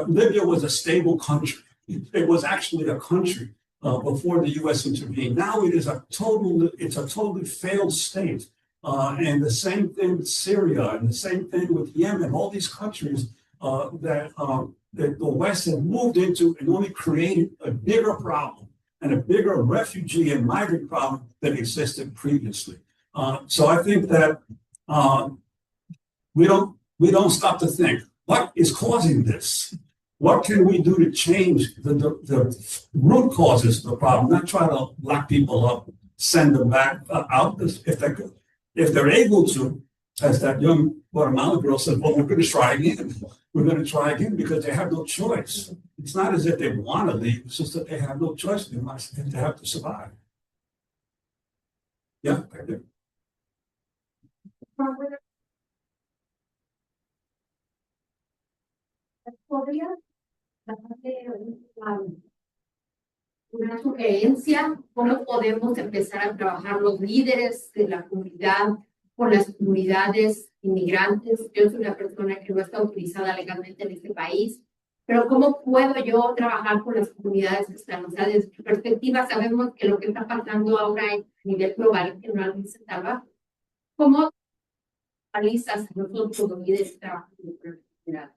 Libya was a stable country. It was actually a country before the U.S. intervened. Now it's a totally failed state. And the same thing with Syria, and the same thing with Yemen. All these countries that the West had moved into and only created a bigger problem and a bigger refugee and migrant problem than existed previously. So I think that we don't stop to think, what is causing this? What can we do to change the root causes of the problem? Not try to lock people up, send them back out if they're able to, as that young Guatemalan girl said, well, we're going to try again. We're going to try again because they have no choice. It's not as if they want to leave, it's just that they have no choice. They have to survive. Yeah, right there. ¿Podría darle una sugerencia? ¿Cómo podemos empezar a trabajar los líderes de la comunidad con las comunidades inmigrantes? Yo soy una persona que no está autorizada legalmente en este país, pero ¿cómo puedo yo trabajar con las comunidades que están? O sea, desde tu perspectiva, sabemos que lo que está pasando ahora a nivel global, que no dice Salva, ¿cómo realizas nosotros los líderes trabajando con las comunidades?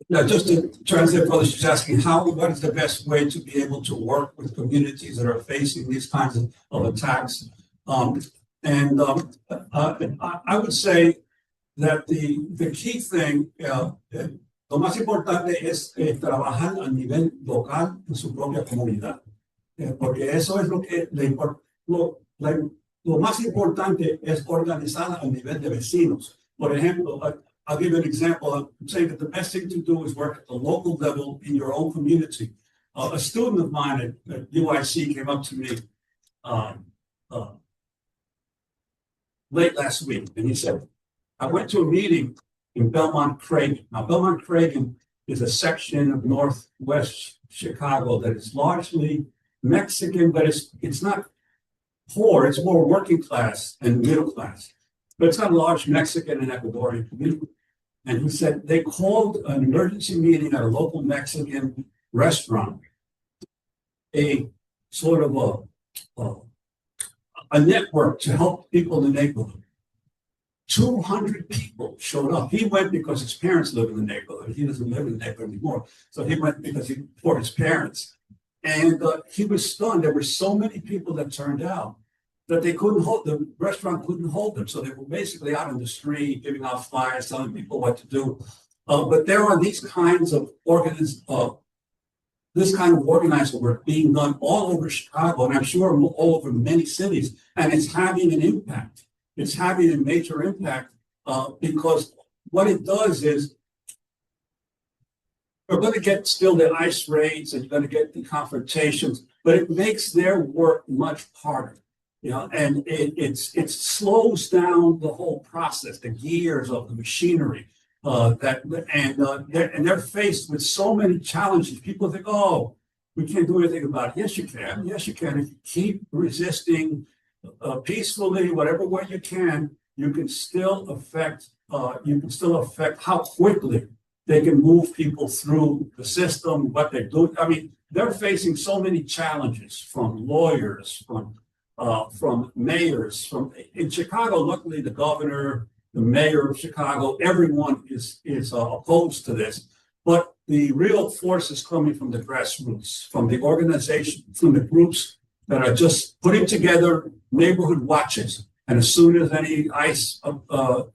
Now, just to translate, brother, she's asking what is the best way to be able to work with communities that are facing these kinds of attacks? I would say that the key thing, lo más importante es trabajar a nivel local en su propia comunidad, porque eso es lo más importante es organizar a nivel de vecinos. Por ejemplo, I'll give you an example. I'm saying that the best thing to do is work at the local level in your own community. A student of mine at UIC came up to me late last week, and he said, I went to a meeting in Belmont-Cragen. Now, Belmont-Cragen is a section of northwest Chicago that is largely Mexican, but it's not poor. It's more working class and middle class. But it's got a large Mexican and Ecuadorian community. And he said they called an emergency meeting at a local Mexican restaurant, a sort of a network to help people in the neighborhood. 200 people showed up. He went because his parents live in the neighborhood. He doesn't live in the neighborhood anymore. So he went for his parents. And he was stunned. There were so many people that turned out that the restaurant couldn't hold them. So they were basically out in the street, giving out flyers, telling people what to do. But there are these kinds of organized work being done all over Chicago, and I'm sure all over many cities, and it's having an impact. It's having a major impact because what it does is you're going to get still the ICE raids and you're going to get the confrontations, but it makes their work much harder. You know, and it slows down the whole process, the gears of the machinery. They're faced with so many challenges. People think, "Oh, we can't do anything about it." Yes, you can. Yes, you can. If you keep resisting peacefully, whatever way you can still affect. You can still affect how quickly they can move people through the system. What they do. I mean, they're facing so many challenges from lawyers, from mayors, in Chicago. Luckily, the governor, the mayor of Chicago, everyone is opposed to this. But the real force is coming from the grassroots, from the organization, from the groups that are just putting together neighborhood watches. And as soon as any ICE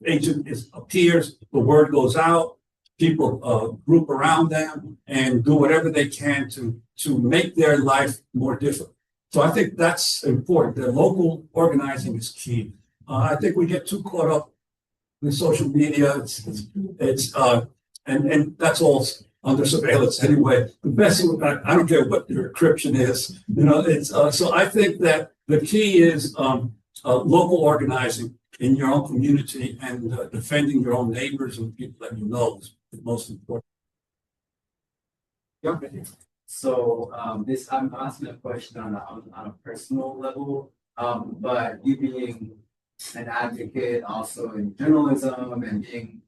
agent appears, the word goes out. people group around them and do whatever they can to make their life more difficult. So I think that's important. The local organizing is key. I think we get too caught up with social media. And that's all under surveillance anyway. The best, I don't care what your encryption is, so I think that the key is local organizing in your own community and defending your own neighbors and people that you know is the most important. Yeah. So I'm asking a question on a personal level, but you being an advocate also in journalism and being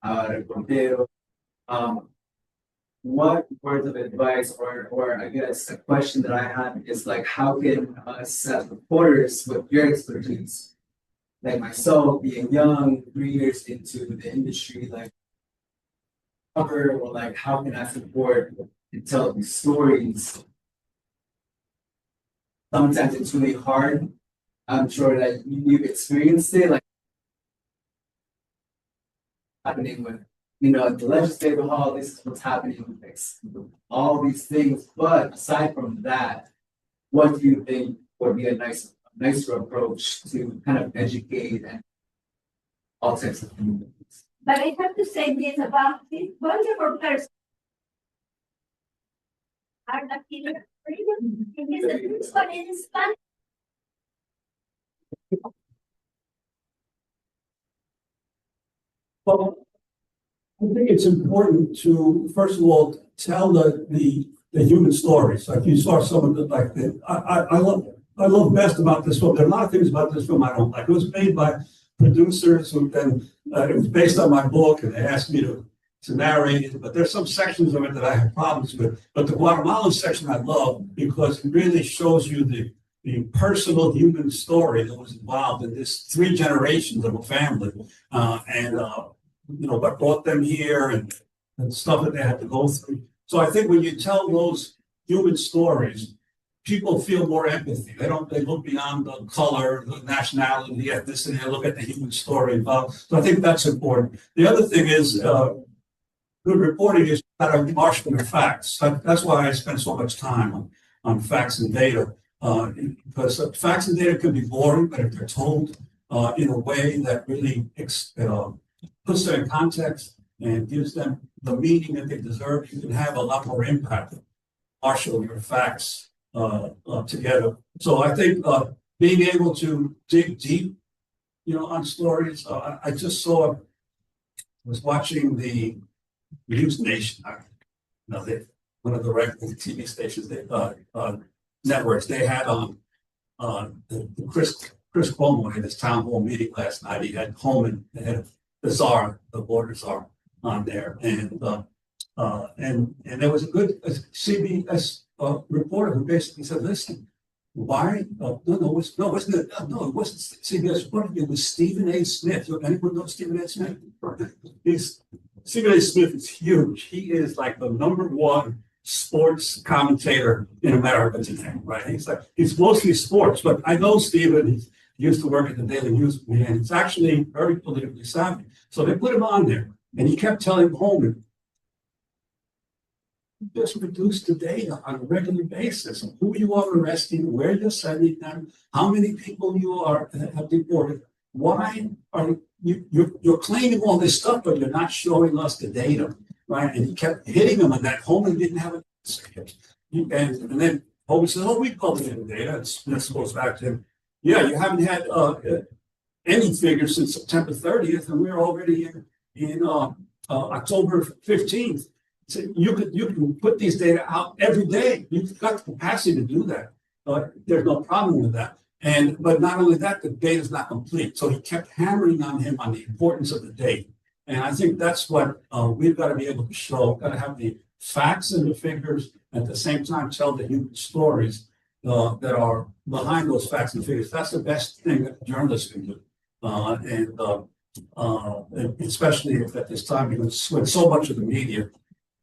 a reportero, what words of advice or I guess a question that I have is like, how can us as reporters with your expertise, like myself being young, 3 years into the industry, like cover or like how can I support and tell these stories? Sometimes it's really hard. I'm sure that you've experienced it, like happening with, at the legislative hall, this is what's happening with this, all these things. But aside from that, what do you think would be a nicer approach to kind of educate and all types of things? But I have to say this about this wonderful person. Are Latino it is the first one in Spanish. Well, I think it's important to, first of all, tell the human stories. Like you saw some of the, like I love best about this film. There are a lot of things about this film I don't like. It was made by producers who then, it was based on my book and they asked me to narrate it, but there's some sections of it that I have problems with. But the Guatemalan section I love because it really shows you the personal human story that was involved in this 3 generations of a family. What brought them here and stuff that they had to go through. So I think when you tell those human stories, people feel more empathy. They look beyond the color, the nationality, the ethnicity, they look at the human story involved. So I think that's important. The other thing is, good reporting is not a marshal of facts. That's why I spend so much time on facts and data, because facts and data can be boring, but if they're told in a way that really puts them in context and gives them the meaning that they deserve, you can have a lot more impact. Marshal your facts together. So I think being able to dig deep, on stories. I just was watching the News Nation. One of the regular TV stations, networks. They had the Chris Cuomo had his town hall meeting last night. He had Holman, they had the czar, the border czar, on there, and there was a good CBS reporter who basically said, "Listen, why? It wasn't CBS reporter. It was Stephen A. Smith. Anyone know Stephen A. Smith? Stephen A. Smith is huge. He is like the #1 sports commentator in America today, right? He's mostly sports, but I know Stephen. He used to work at the Daily News, and he's actually very politically savvy. So they put him on there, and he kept telling Holman, just reduce the data on a regular basis of who you are arresting, where you're sending them, how many people you have deported. Why are you're claiming all this stuff, but you're not showing us the data, right? And he kept hitting him on that. Holman didn't have it. And then Holman said, "Oh, we published the data." And Smith goes back to him. Yeah, you haven't had any figures since September 30th, and we're already in October 15th. So you can put these data out every day. You've got the capacity to do that. There's no problem with that. But not only that, the data is not complete. So he kept hammering on him on the importance of the data. And I think that's what we've got to be able to show. We've got to have the facts and the figures, at the same time tell the human stories that are behind those facts and figures. That's the best thing that journalists can do. And especially if at this time, because when so much of the media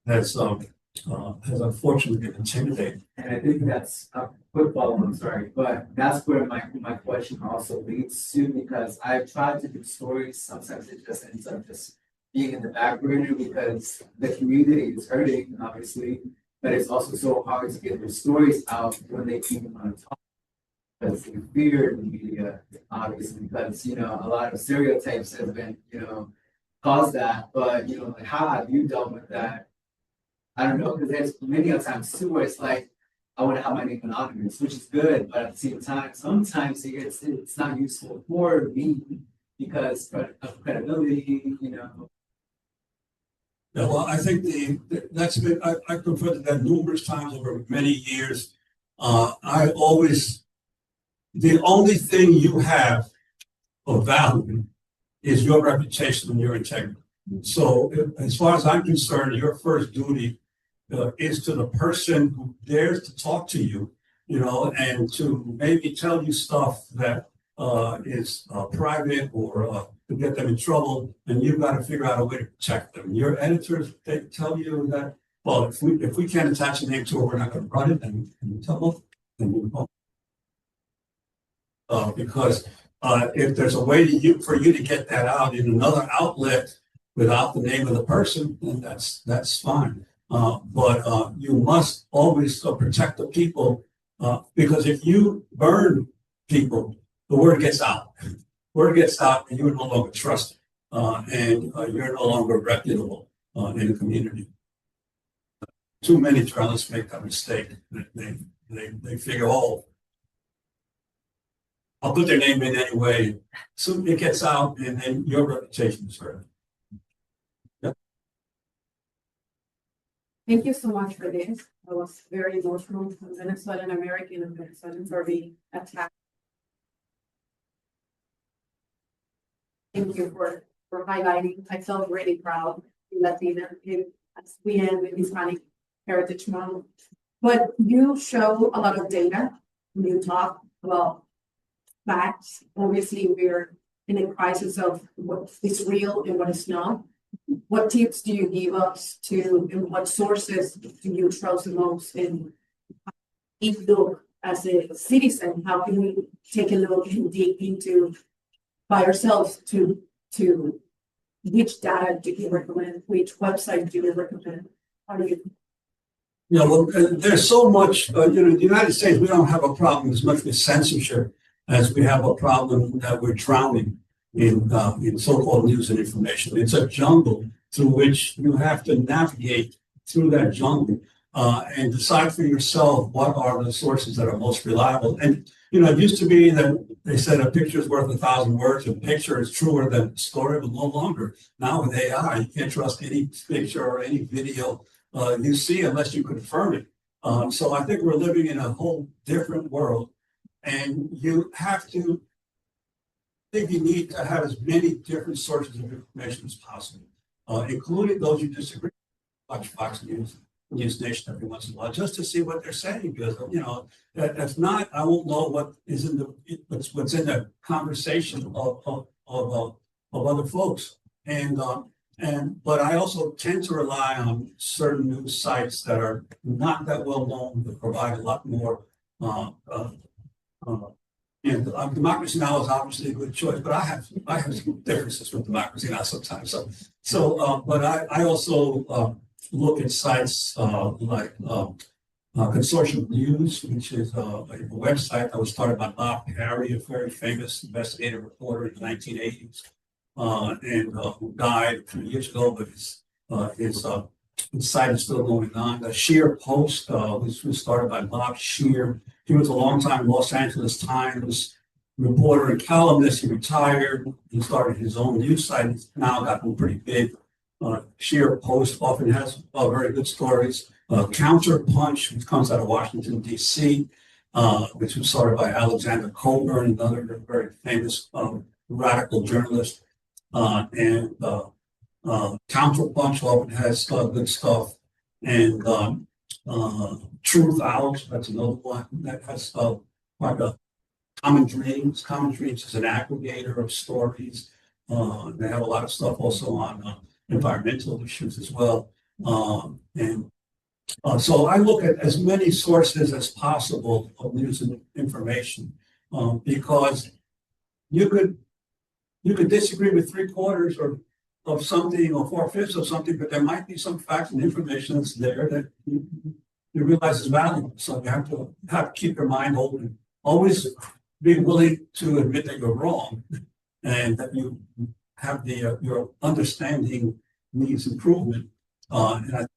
has unfortunately been intimidated. And I think that's a quick follow-up, I'm sorry, but that's where my question also leads to, because I've tried to do stories, sometimes it just ends up just being in the back burner because the community is hurting, obviously, but it's also so hard to get their stories out when they even want to talk. Because we fear the media, obviously, because, you know, a lot of stereotypes have been, you know, caused that. But, you know, like, how have you dealt with that? I don't know, because there's many of times too where it's like, I want to have my name anonymous, which is good, but at the same time, sometimes it's not useful for me because of credibility, you know. Yeah, well, I think that's been, I confronted that numerous times over many years. I always, the only thing you have of value is your reputation and your integrity. So as far as I'm concerned, your first duty is to the person who dares to talk to you, you know, and to maybe tell you stuff that is private or to get them in trouble, and you've got to figure out a way to protect them. Your editors, they tell you that, well, if we can't attach a name to it, we're not going to run it, and you tell them, and you because if there's a way for you to get that out in another outlet without the name of the person, then that's fine. But you must always protect the people because if you burn people, the word gets out. Word gets out, and you're no longer trusted, and you're no longer reputable in the community. Too many journalists make that mistake. They figure, oh, I'll put their name in anyway. So it gets out, and then your reputation is hurt. Thank you so much for this. I was very emotional. I'm Venezuelan American and Venezuelans are being attacked. Thank you for highlighting. I felt really proud in Latina as we end with Hispanic Heritage Month. But you show a lot of data when you talk about facts. Obviously, we're in a crisis of what is real and what is not. What tips do you give us to, and what sources do you trust the most? And look, as a citizen, how can we take a look and dig into by ourselves to which data do you recommend? Which website do you recommend? How do you? Yeah, well, there's so much, in the United States, we don't have a problem as much with censorship as we have a problem that we're drowning in so-called news and information. It's a jungle through which you have to navigate through that jungle and decide for yourself what are the sources that are most reliable. And, it used to be that they said a picture is worth 1,000 words. A picture is truer than a story, but no longer. Now with AI, you can't trust any picture or any video you see unless you confirm it. So I think we're living in a whole different world, and you have to think you need to have as many different sources of information as possible, including those you disagree with, like Fox News, News Nation every once in a while, just to see what they're saying. Because if not, I won't know what is in what's in the conversation of other folks. But I also tend to rely on certain news sites that are not that well known, that provide a lot more. And Democracy Now! Is obviously a good choice, but I have some differences with Democracy Now! Sometimes. But I also look at sites like Consortium News, which is a website that was started by Bob Perry, a very famous investigative reporter in the 1980s, and who died a few years ago, but his site is still going on. The Shear Post, which was started by Bob Shear. He was a longtime Los Angeles Times reporter and columnist. He retired. He started his own news site. He's now gotten pretty big. Shear Post often has very good stories. Counterpunch, which comes out of Washington, D.C., which was started by Alexander Colburn, another very famous radical journalist. And Counterpunch often has good stuff. And Truth Out, that's another one that has like a Common Dreams. Common Dreams is an aggregator of stories. They have a lot of stuff also on environmental issues as well. So I look at as many sources as possible of news and information because you could disagree with 3/4 or of something or 4/5 of something, but there might be some facts and information that's there that you realize is valuable. So you have to keep your mind open. Always be willing to admit that you're wrong and that you have your understanding needs improvement. And I think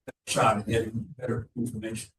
that's a shot at getting better information.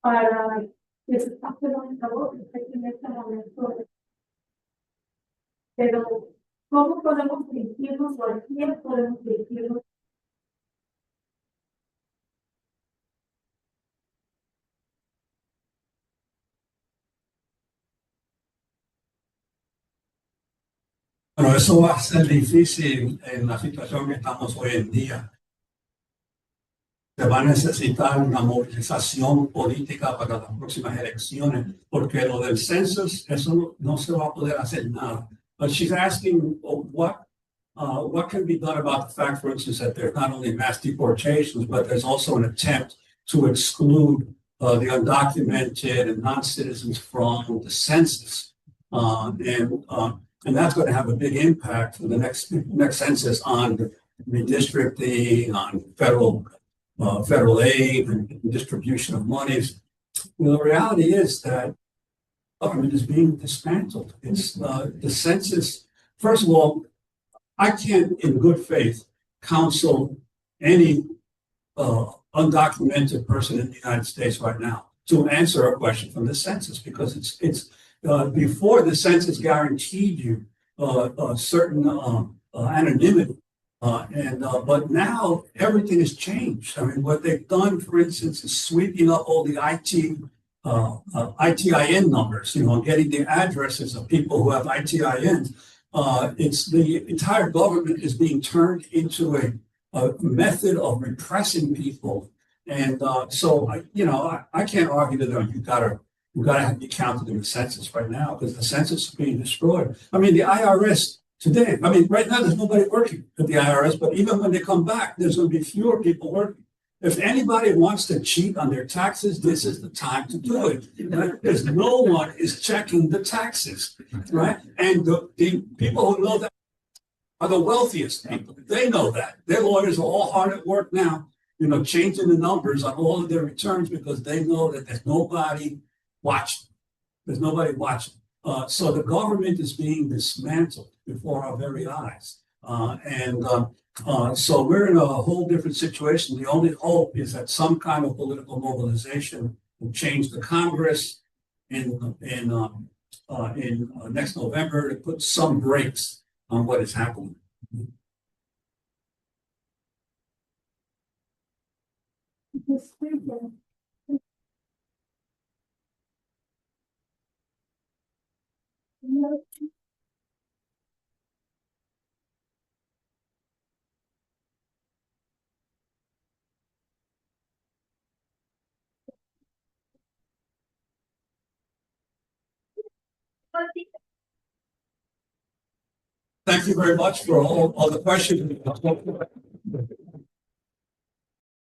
Para que se está haciendo en este momento. Pero, ¿cómo podemos dirigirnos o a quién podemos dirigirnos? Bueno, eso va a ser difícil en la situación que estamos hoy en día. Se va a necesitar una movilización política para las próximas elecciones, porque lo del census, eso no se va a poder hacer nada. But she's asking what can be done about the fact, for instance, that there's not only mass deportations, but there's also an attempt to exclude the undocumented and non-citizens from the census. And that's going to have a big impact for the next census on redistricting, on federal aid and distribution of monies. Well, the reality is that government is being dismantled. It's the census. First of all, I can't, in good faith, counsel any undocumented person in the United States right now to answer a question from the census, because it's before the census guaranteed you certain anonymity. But now everything has changed. I mean, what they've done, for instance, is sweeping up all the ITIN numbers, getting the addresses of people who have ITINs. It's the entire government is being turned into a method of repressing people. And so, I can't argue that you gotta be counted in the census right now, because the census is being destroyed. I mean, the IRS today, right now there's nobody working at the IRS, but even when they come back, there's going to be fewer people working. If anybody wants to cheat on their taxes, this is the time to do it. Right? Because no one is checking the taxes, right? And the people who know that are the wealthiest people. They know that. Their lawyers are all hard at work now, changing the numbers on all of their returns, because they know that there's nobody watching. There's nobody watching. So the government is being dismantled before our very eyes. So we're in a whole different situation. The only hope is that some kind of political mobilization will change the Congress in next November to put some brakes on what is happening. Thank you very much for all the questions.